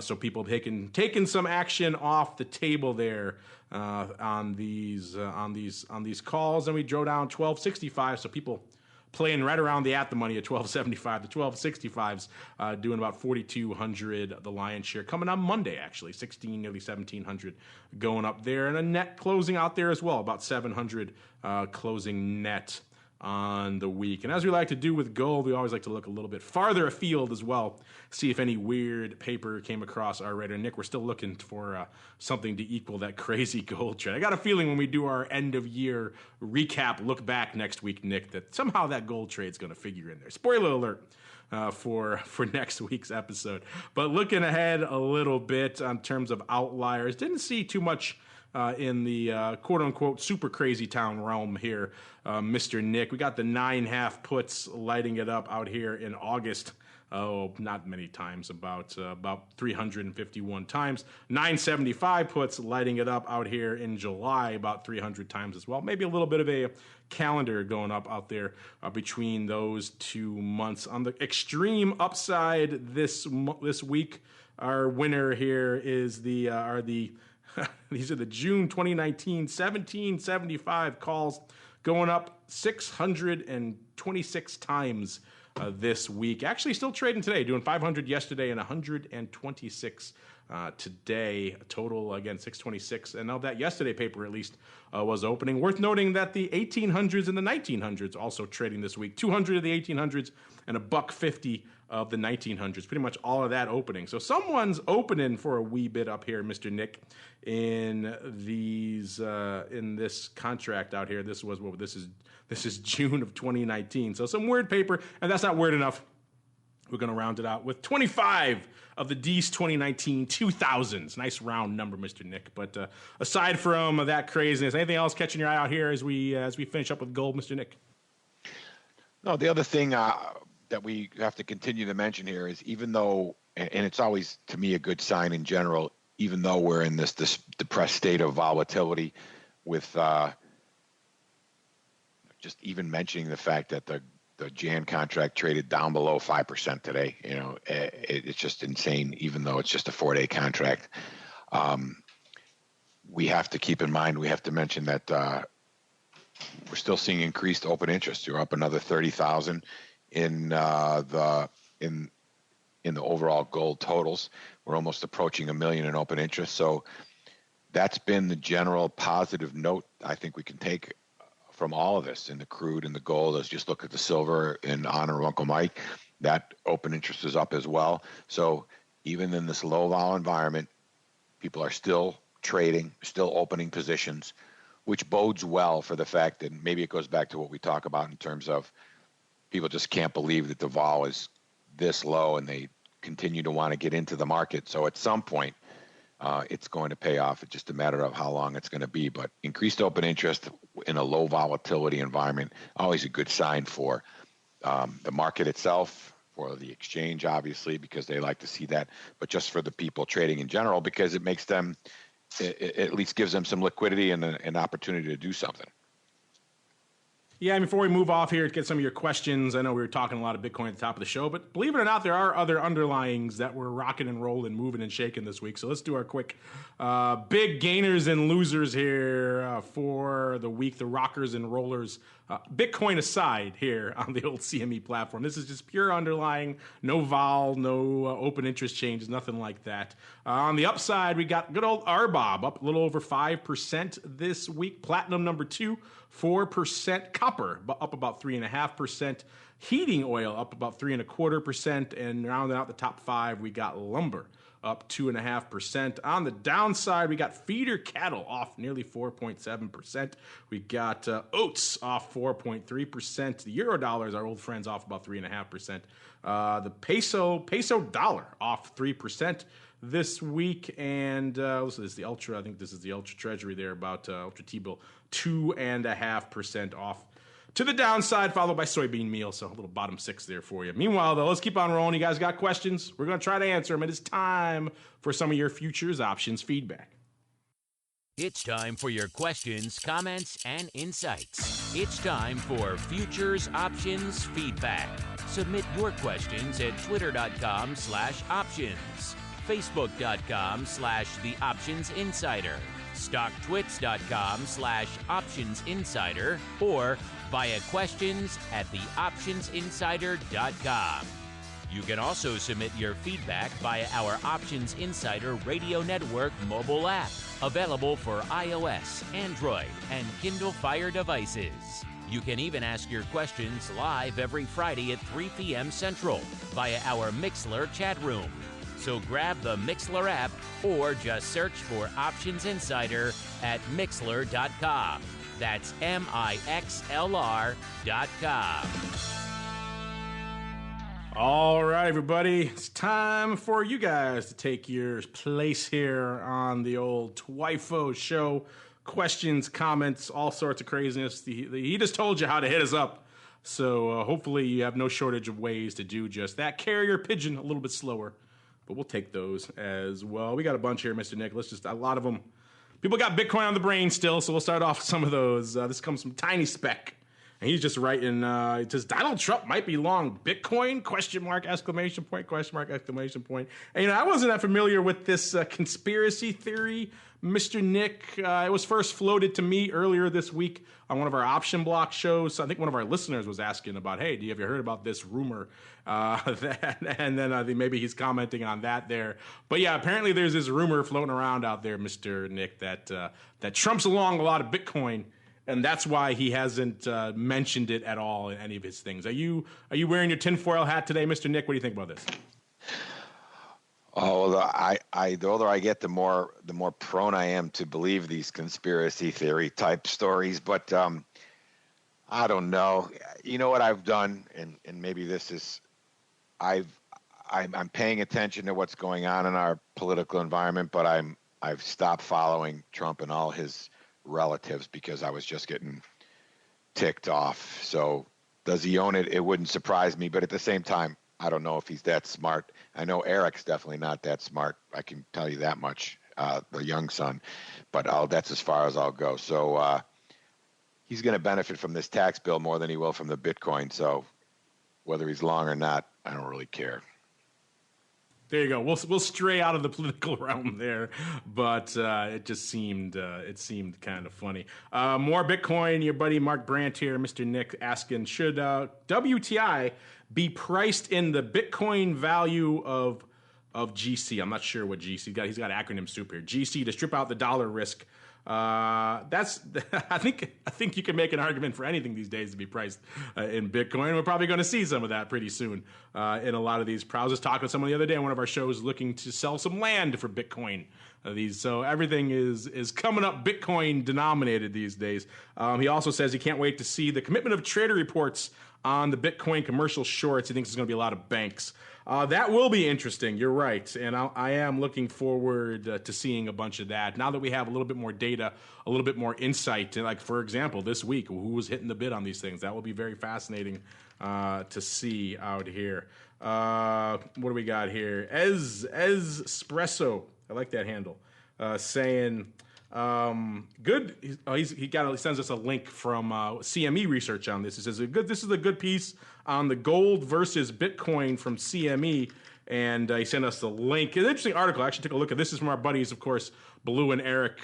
So people taking some action off the table there on these calls. And we drove down 1265. So people playing right around the at the money at 1275. The 1265s doing about 4,200, the lion's share. Coming on Monday, actually, nearly 1,700 going up there. And a net closing out there as well, about 700 closing net on the week. And as we like to do with gold, we always like to look a little bit farther afield as well, see if any weird paper came across our radar. Nick, we're still looking for something to equal that crazy gold trend. I got a feeling when we do our end of year recap, look back next week, Nick, that somehow that gold trade's going to figure in there. Spoiler alert for next week's episode. But looking ahead a little bit in terms of outliers, didn't see too much in the quote-unquote super crazy town realm here, Mr. Nick. We got the 9.5 puts lighting it up out here in August. Oh, not many times, about 351 times. 975 puts lighting it up out here in July, about 300 times as well. Maybe a little bit of a calendar going up out there between those 2 months. On the extreme upside this week, our winner here is these are the June 2019 1775 calls going up 626 times this week. Actually still trading today, doing 500 yesterday and 126 today. Total, again, 626. And now that yesterday paper at least was opening. Worth noting that the 1800s and the 1900s also trading this week. 200 of the 1800s and $1.50 of the 1900s. Pretty much all of that opening. So someone's opening for a wee bit up here, Mr. Nick, in this contract out here. This is June of 2019. So some weird paper, and that's not weird enough. We're going to round it out with 25 of the D's 2019 2000s. Nice round number, Mr. Nick. But aside from that craziness, anything else catching your eye out here as we finish up with gold, Mr. Nick? No, the other thing that we have to continue to mention here is, even though, and it's always to me a good sign in general, even though we're in this depressed state of volatility, with just even mentioning the fact that the Jan contract traded down below 5% today. You know, it's just insane, even though it's just a 4-day contract. We have to keep in mind, we have to mention that we're still seeing increased open interest. You're up another 30,000 in the overall gold totals. We're almost approaching 1 million in open interest. So that's been the general positive note I think we can take from all of this in the crude and the gold. Let's just look at the silver in honor of Uncle Mike. That open interest is up as well. So even in this low vol environment, people are still trading, still opening positions, which bodes well for the fact that maybe it goes back to what we talk about in terms of people just can't believe that the vol is this low and they continue to want to get into the market. So at some point, it's going to pay off. It's just a matter of how long it's going to be. But increased open interest in a low volatility environment, always a good sign for the market itself, for the exchange, obviously, because they like to see that, but just for the people trading in general, because it makes them, it at least gives them some liquidity and an opportunity to do something. Yeah, and before we move off here to get some of your questions, I know we were talking a lot of Bitcoin at the top of the show, but believe it or not, there are other underlyings that were rocking and rolling, moving and shaking this week. So let's do our quick big gainers and losers here for the week, the rockers and rollers. Bitcoin aside here on the old CME platform. This is just pure underlying, no vol, no open interest changes, nothing like that. On the upside, we got good old RBOB up a little over 5% this week. Platinum number 2, 4%. Copper up about 3.5%. Heating oil up about 3.25%. And rounding out the top 5, we got lumber up 2.5%. On the downside, we got feeder cattle off nearly 4.7%. We got oats off 4.3%. The euro dollars, our old friends, off about 3.5%. The peso dollar off 3% this week. And this is the ultra. I think this is the ultra treasury there, about ultra T-bill 2.5% off to the downside, followed by soybean meal. So a little bottom 6 there for you. Meanwhile, though, let's keep on rolling. You guys got questions? We're going to try to answer them. It is time for some of your futures options feedback. It's time for your questions, comments, and insights. It's time for Futures Options Feedback. Submit your questions at twitter.com/options, facebook.com/The Options Insider, stocktwits.com/Options Insider, or via questions at theoptionsinsider.com. You can also submit your feedback via our Options Insider Radio Network mobile app, available for iOS, Android, and Kindle Fire devices. You can even ask your questions live every Friday at 3 p.m. Central via our Mixlr chat room. So grab the Mixlr app or just search for Options Insider at Mixlr.com. That's MIXLR.com. All right, everybody. It's time for you guys to take your place here on the old TWIFO show. Questions, comments, all sorts of craziness. He just told you how to hit us up. So hopefully you have no shortage of ways to do just that. Carrier pigeon, a little bit slower, but we'll take those as well. We got a bunch here, Mr. Nick. Let's just, a lot of them. People got Bitcoin on the brain still, so we'll start off with some of those. This comes from TinySpec. And he's just writing, it says, Donald Trump might be long Bitcoin, question mark, exclamation point, question mark, exclamation point. And, I wasn't that familiar with this conspiracy theory, Mr. Nick. It was first floated to me earlier this week on one of our option block shows. I think one of our listeners was asking about, hey, have you heard about this rumor? And then I think maybe he's commenting on that there. But yeah, apparently there's this rumor floating around out there, Mr. Nick, that Trump's along a lot of Bitcoin. And that's why he hasn't mentioned it at all in any of his things. Are you wearing your tinfoil hat today, Mr. Nick? What do you think about this? Oh, the older I get, the more prone I am to believe these conspiracy theory type stories. But I don't know. You know what I've done, and maybe this is, I'm paying attention to what's going on in our political environment, but I've stopped following Trump and all his relatives because I was just getting ticked off. So does he own it? It wouldn't surprise me, but at the same time, I don't know if he's that smart. I know Eric's definitely not that smart. I can tell you that much, the young son, but that's as far as I'll go. So he's going to benefit from this tax bill more than he will from the Bitcoin. So whether he's long or not, I don't really care. There you go. We'll stray out of the political realm there, but it just seemed kind of funny. More Bitcoin. Your buddy Mark Brandt here, Mr. Nick, asking, should WTI be priced in the Bitcoin value of GC? I'm not sure what GC got. He's got acronym soup here. GC to strip out the dollar risk. That's I think you can make an argument for anything these days to be priced in Bitcoin. We're probably going to see some of that pretty soon in a lot of these. I was just talking with someone the other day on one of our shows looking to sell some land for Bitcoin. So everything is coming up Bitcoin denominated these days. He also says he can't wait to see the commitment of trader reports on the Bitcoin commercial shorts. He thinks there's going to be a lot of banks. That will be interesting. You're right. And I am looking forward to seeing a bunch of that. Now that we have a little bit more data, a little bit more insight, like, for example, this week, who was hitting the bid on these things? That will be very fascinating to see out here. What do we got here? Ezpreso. I like that handle. Saying... good. He sends us a link from CME research on this. He says this is a good piece on the gold versus Bitcoin from CME, and he sent us the link. An interesting article. I actually took a look at this. Is from our buddies, of course, Blue and Eric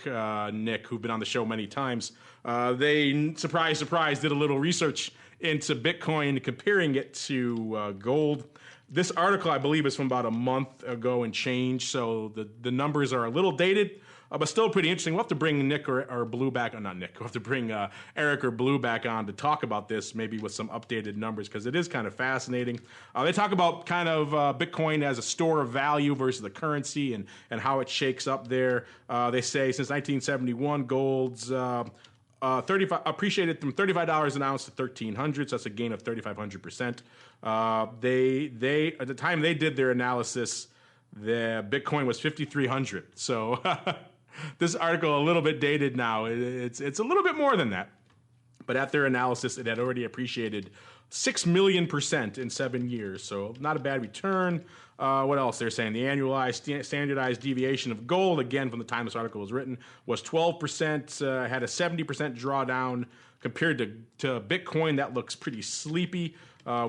Nick, who've been on the show many times. They surprise did a little research into Bitcoin, comparing it to gold. This article, I believe, is from about a month ago and change, so the numbers are a little dated. But still pretty interesting. We'll have to bring Nick or Blue back. Not Nick. We'll have to bring Eric or Blue back on to talk about this, maybe with some updated numbers, because it is kind of fascinating. They talk about kind of Bitcoin as a store of value versus the currency and how it shakes up there. They say since 1971, gold's appreciated from $35 an ounce to $1,300, so that's a gain of 3,500%. They at the time they did their analysis, the Bitcoin was 5,300. So this article a little bit dated now. It's a little bit more than that. But at their analysis, it had already appreciated 6 million% in 7 years. So not a bad return. What else? They're saying the annualized standardized deviation of gold, again, from the time this article was written, was 12%, had a 70% drawdown. Compared to Bitcoin, that looks pretty sleepy.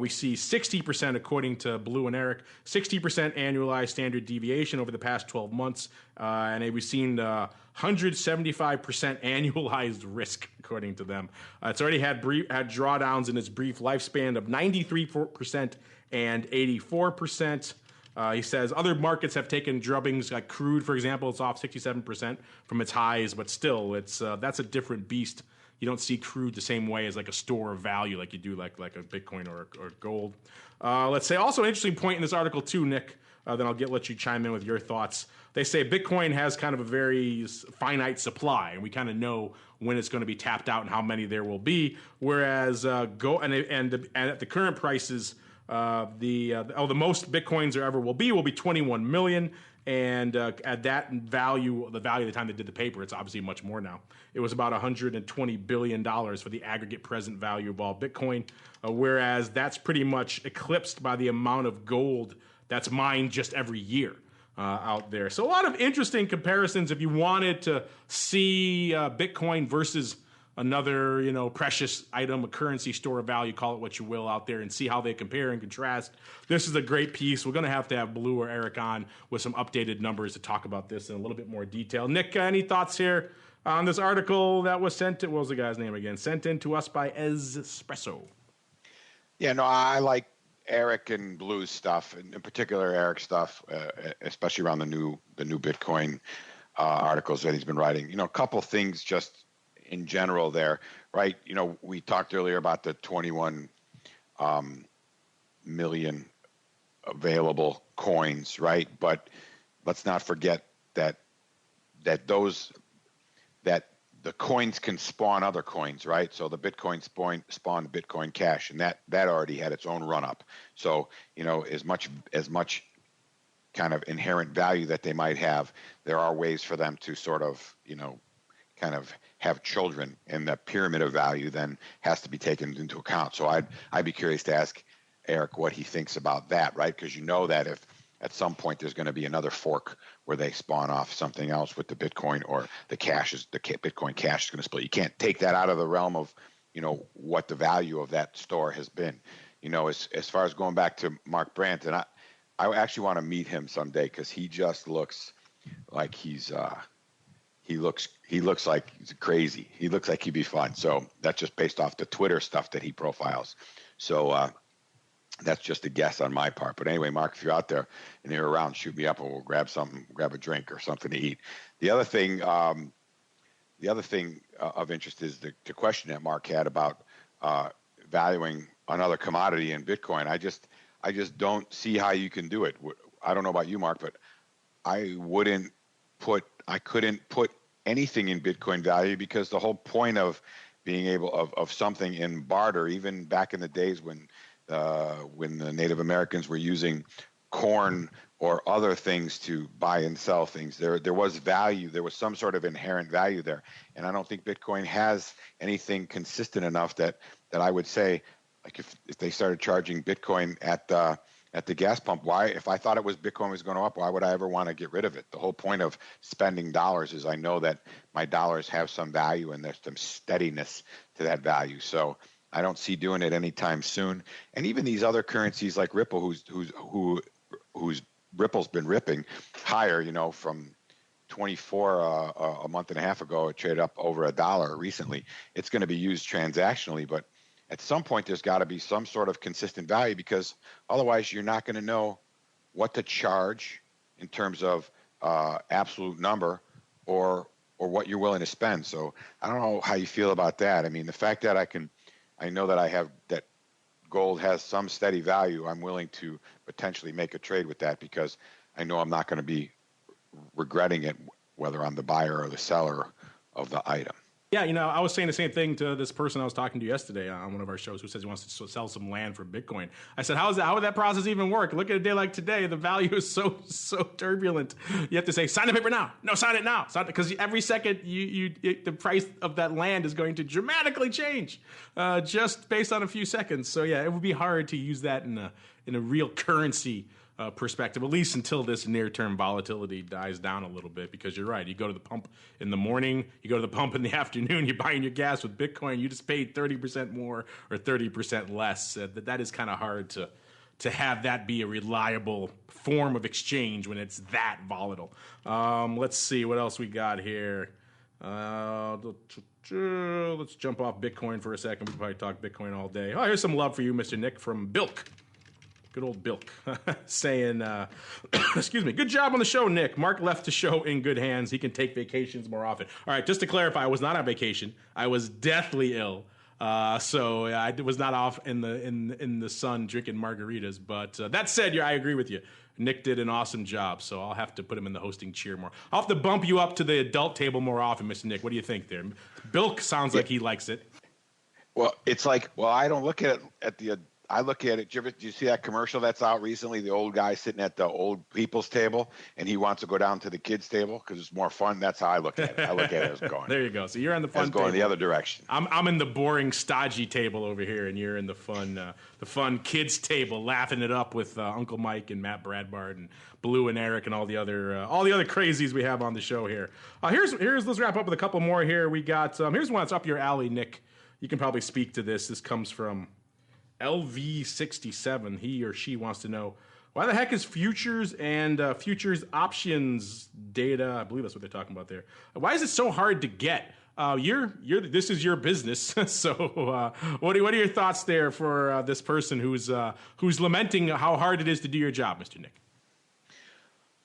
We see 60%, according to Blue and Eric, 60% annualized standard deviation over the past 12 months. And we've seen 175% annualized risk, according to them. It's already had drawdowns in its brief lifespan of 93% and 84%. He says other markets have taken drubbings, like crude, for example. It's off 67% from its highs, but still, that's a different beast. You don't see crude the same way as like a store of value like you do like a Bitcoin or gold. Let's say also an interesting point in this article too, Nick, then I'll let you chime in with your thoughts. They say Bitcoin has kind of a very finite supply, and we kind of know when it's going to be tapped out and how many there will be, whereas at the current prices, the most Bitcoins there ever will be 21 million. And at that value, the value at the time they did the paper, it's obviously much more now. It was about $120 billion for the aggregate present value of all Bitcoin, whereas that's pretty much eclipsed by the amount of gold that's mined just every year out there. So a lot of interesting comparisons if you wanted to see Bitcoin versus another, precious item, a currency, store of value, call it what you will, out there, and see how they compare and contrast. This is a great piece. We're going to have Blue or Eric on with some updated numbers to talk about this in a little bit more detail. Nick, any thoughts here on this article that was sent to, what was the guy's name again? Sent in to us by Ezpreso. Yeah, no, I like Eric and Blue's stuff, and in particular Eric's stuff, especially around the new Bitcoin articles that he's been writing. A couple things just in general there, right? We talked earlier about the 21 million available coins, right? But let's not forget that the coins can spawn other coins, right? So the Bitcoin spawned Bitcoin Cash, and that already had its own run up. So as much kind of inherent value that they might have, there are ways for them to sort of kind of have children, and the pyramid of value then has to be taken into account. So I'd be curious to ask Eric what he thinks about that, right? Because that if at some point there's going to be another fork where they spawn off something else with the Bitcoin, or the Bitcoin Cash is going to split. You can't take that out of the realm of what the value of that store has been. As far as going back to Mark Brandt, and I actually want to meet him someday, because he just looks like he looks like he's crazy. He looks like he'd be fun. So that's just based off the Twitter stuff that he profiles. So that's just a guess on my part. But anyway, Mark, if you're out there and you're around, shoot me up and we'll grab a drink or something to eat. The other thing, the other thing of interest is the question that Mark had about valuing another commodity in Bitcoin. I just don't see how you can do it. I don't know about you, Mark, but I couldn't put anything in Bitcoin value, because the whole point of being able of something in barter, even back in the days when the Native Americans were using corn or other things to buy and sell things, there was value. There was some sort of inherent value there, and I don't think Bitcoin has anything consistent enough that I would say, like, if they started charging Bitcoin at the gas pump, why, if I thought Bitcoin was going up, why would I ever want to get rid of it? The whole point of spending dollars is I know that my dollars have some value and there's some steadiness to that value. So I don't see doing it anytime soon. And even these other currencies like Ripple, whose Ripple's been ripping higher, from 24 a month and a half ago, it traded up over $1 recently. It's going to be used transactionally, but at some point there's got to be some sort of consistent value, because otherwise you're not going to know what to charge in terms of absolute number or what you're willing to spend. So I don't know how you feel about that. I mean, the fact that I know that gold has some steady value, I'm willing to potentially make a trade with that, because I know I'm not going to be regretting it, whether I'm the buyer or the seller of the item. Yeah, I was saying the same thing to this person I was talking to yesterday on one of our shows, who says he wants to sell some land for Bitcoin. I said, how would that process even work? Look at a day like today. The value is so turbulent. You have to say, sign the paper now. No, sign it now. Because every second the price of that land is going to dramatically change just based on a few seconds. So yeah, it would be hard to use that in a real currency perspective, at least until this near-term volatility dies down a little bit, because you're right. You go to the pump in the morning, you go to the pump in the afternoon, you're buying your gas with Bitcoin, you just paid 30% more or 30% less. That is kind of hard to have that be a reliable form of exchange when it's that volatile. Let's see what else we got here. Let's jump off Bitcoin for a second. We can probably talk Bitcoin all day. Oh, here's some love for you, Mr. Nick, from Bilc. Good old Bilc saying, excuse me, good job on the show, Nick. Mark left the show in good hands. He can take vacations more often. All right, just to clarify, I was not on vacation. I was deathly ill. So I was not off in the sun drinking margaritas. But that said, I agree with you. Nick did an awesome job, so I'll have to put him in the hosting chair more. I'll have to bump you up to the adult table more often, Mr. Nick. What do you think there? Bilc sounds like he likes it. Well, it's like, I don't look at it I look at it. Do you see that commercial that's out recently? The old guy sitting at the old people's table, and he wants to go down to the kids' table because it's more fun. That's how I look at it. I look at it as going. There you go. So you're on the fun table. Going the other direction. I'm in the boring, stodgy table over here, and you're in the fun kids' table, laughing it up with Uncle Mike and Matt Bradbard and Blue and Eric and all the other crazies we have on the show here. Let's wrap up with a couple more here. We got here's one that's up your alley, Nick. You can probably speak to this. This comes from LV67, he or she wants to know, why the heck is futures and futures options data, I believe that's what they're talking about there, why is it so hard to get? This is your business, so what are your thoughts there for this person who's lamenting how hard it is to do your job, Mr. Nick?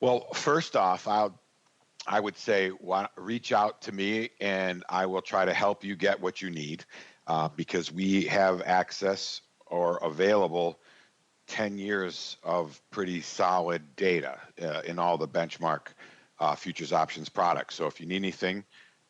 Well, first off, I would say reach out to me and I will try to help you get what you need, because we have access or available 10 years of pretty solid data in all the benchmark futures options products. So if you need anything,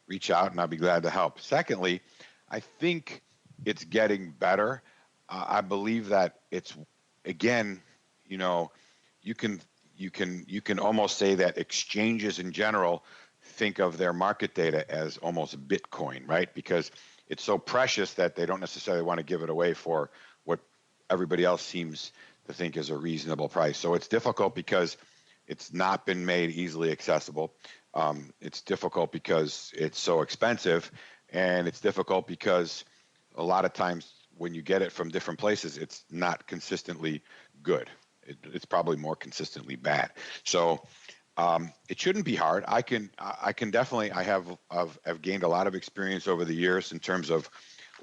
reach out and I'll be glad to help. Secondly, I think it's getting better. I believe that it's, again, you can almost say that exchanges in general think of their market data as almost Bitcoin, right? Because it's so precious that they don't necessarily want to give it away for what everybody else seems to think is a reasonable price. So it's difficult because it's not been made easily accessible. It's difficult because it's so expensive, and it's difficult because a lot of times when you get it from different places, it's not consistently good. It's probably more consistently bad. So it shouldn't be hard. I can definitely, I've gained a lot of experience over the years in terms of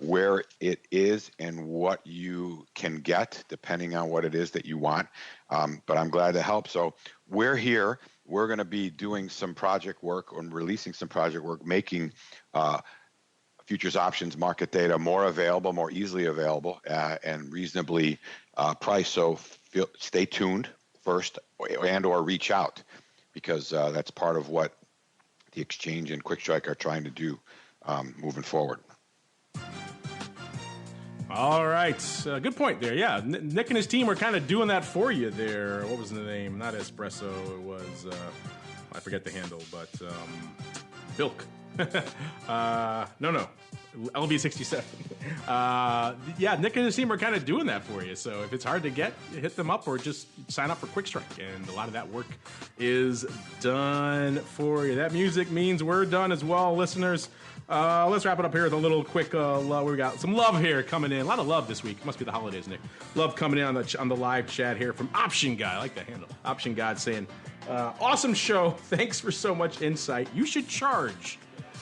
where it is and what you can get depending on what it is that you want. But I'm glad to help. So we're here. We're going to be doing some project work and releasing some project work, making futures options market data more available, more easily available, and reasonably priced. So stay tuned first and or reach out, because that's part of what the exchange and quikstrike are trying to do moving forward. All right. Good point there. Yeah, Nick and his team are kind of doing that for you there. What was the name? Not Ezpreso. It was, I forget the handle, but Bilc. No. LB67. Yeah, Nick and his team are kind of doing that for you. So if it's hard to get, hit them up or just sign up for quikstrike. And a lot of that work is done for you. That music means we're done as well, listeners. Let's wrap it up here with a little quick love. We got some love here coming in. A lot of love this week. Must be the holidays, Nick. Love coming in on the live chat here from Option Guy. I like that handle. Option God saying, awesome show. Thanks for so much insight. You should charge.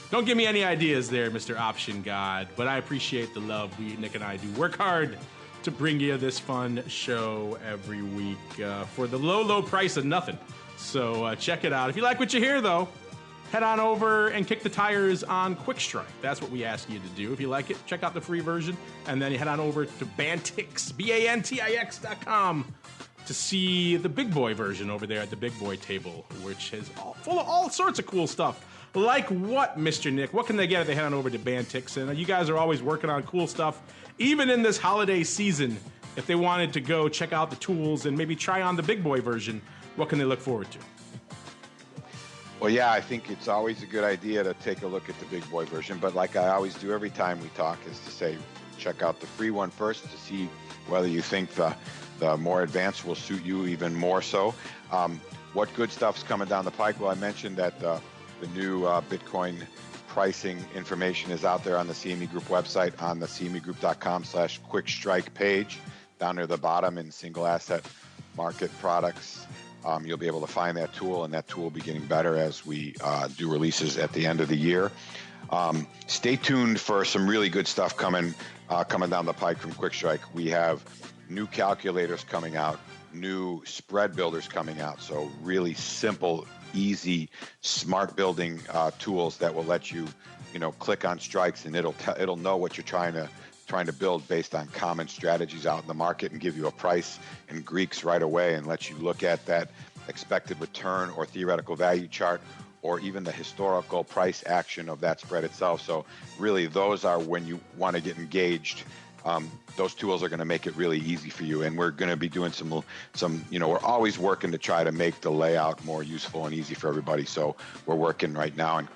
Don't give me any ideas there, Mr. Option God, but I appreciate the love. Nick and I do work hard to bring you this fun show every week for the low price of nothing. So check it out. If you like what you hear, though, head on over and kick the tires on quikstrike. That's what we ask you to do. If you like it, check out the free version, and then you head on over to Bantix, BANTIX.com, to see the big boy version over there at the big boy table, which is full of all sorts of cool stuff. Like what, Mr. Nick? What can they get if they head on over to Bantix? And you guys are always working on cool stuff, even in this holiday season. If they wanted to go check out the tools and maybe try on the big boy version, what can they look forward to? Well, yeah, I think it's always a good idea to take a look at the big boy version. But like I always do every time we talk, is to say, check out the free one first to see whether you think the more advanced will suit you even more so. What good stuff's coming down the pike? Well, I mentioned that the new Bitcoin pricing information is out there on the CME Group website on the cmegroup.com/quikstrike page. Down near the bottom in single asset market products, you'll be able to find that tool, and that tool will be getting better as we do releases at the end of the year. Stay tuned for some really good stuff coming down the pike from quikstrike. We have new calculators coming out, new spread builders coming out, so really simple, easy, smart building tools that will let you, click on strikes, and it'll know what you're trying to build based on common strategies out in the market, and give you a price in Greeks right away, and let you look at that expected return or theoretical value chart, or even the historical price action of that spread itself. So really, those are when you want to get engaged. Those tools are going to make it really easy for you, and we're going to be doing some. We're always working to try to make the layout more useful and easy for everybody. So we're working right now on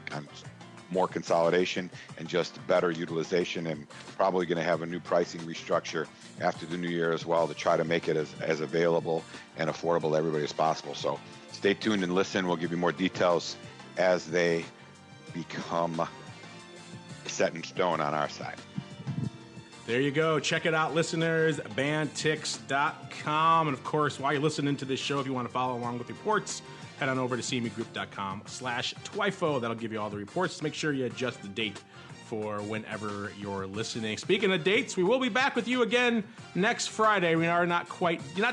more consolidation and just better utilization, and probably going to have a new pricing restructure after the new year as well to try to make it as available and affordable to everybody as possible. So stay tuned and listen. We'll give you more details as they become set in stone on our side. There you go. Check it out, listeners, Bantix.com. And, of course, while you're listening to this show, if you want to follow along with reports, head on over to cmegroup.com/TWIFO. That'll give you all the reports. Make sure you adjust the date for whenever you're listening. Speaking of dates, we will be back with you again next Friday. We are you're not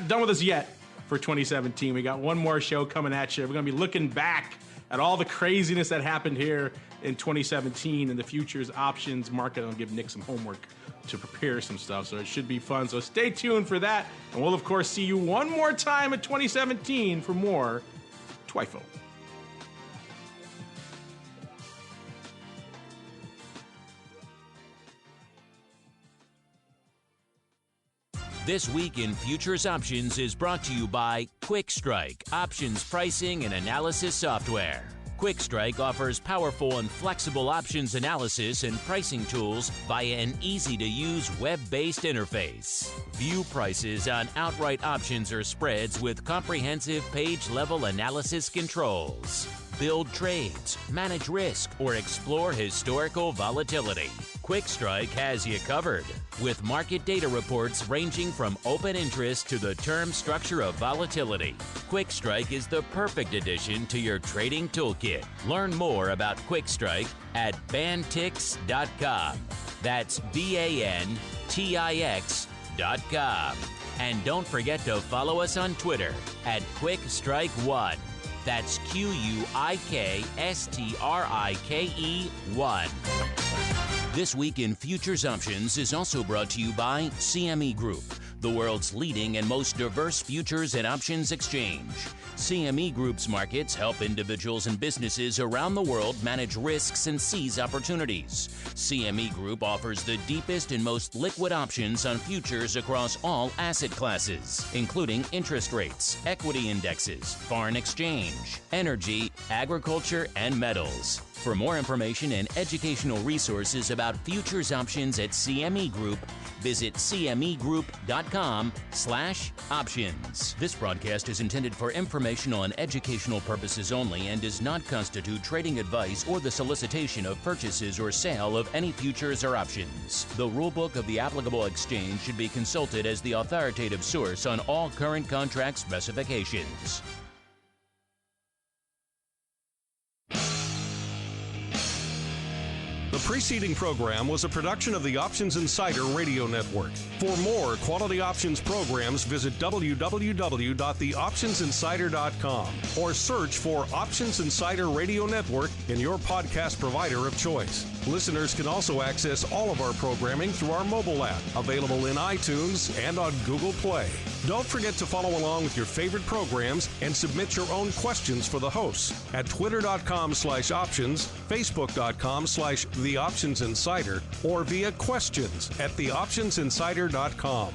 done with us yet for 2017. We got one more show coming at you. We're going to be looking back at all the craziness that happened here in 2017 in the futures options market. I'll give Nick some homework to prepare some stuff, so it should be fun. So stay tuned for that, and we'll of course see you one more time in 2017 for more TWIFO. This Week in Futures Options is brought to you by quikstrike, options pricing and analysis software. quikstrike offers powerful and flexible options analysis and pricing tools via an easy-to-use web-based interface. View prices on outright options or spreads with comprehensive page-level analysis controls. Build trades, manage risk, or explore historical volatility. quikstrike has you covered, with market data reports ranging from open interest to the term structure of volatility. quikstrike is the perfect addition to your trading toolkit. Learn more about quikstrike at Bantix.com. That's BANTIX.com. And don't forget to follow us on Twitter at quikstrike1. That's QUIKSTRIKE1. This Week in Futures Options is also brought to you by CME Group, the world's leading and most diverse futures and options exchange. CME Group's markets help individuals and businesses around the world manage risks and seize opportunities. CME Group offers the deepest and most liquid options on futures across all asset classes, including interest rates, equity indexes, foreign exchange, energy, agriculture, and metals. For more information and educational resources about futures options at CME Group, visit cmegroup.com/options. This broadcast is intended for informational and educational purposes only and does not constitute trading advice or the solicitation of purchases or sale of any futures or options. The rulebook of the applicable exchange should be consulted as the authoritative source on all current contract specifications. The preceding program was a production of the Options Insider Radio Network. For more quality options programs, visit www.theoptionsinsider.com or search for Options Insider Radio Network in your podcast provider of choice. Listeners can also access all of our programming through our mobile app, available in iTunes and on Google Play. Don't forget to follow along with your favorite programs and submit your own questions for the hosts at twitter.com/options, facebook.com/theoptionsinsider, or via questions at theoptionsinsider.com.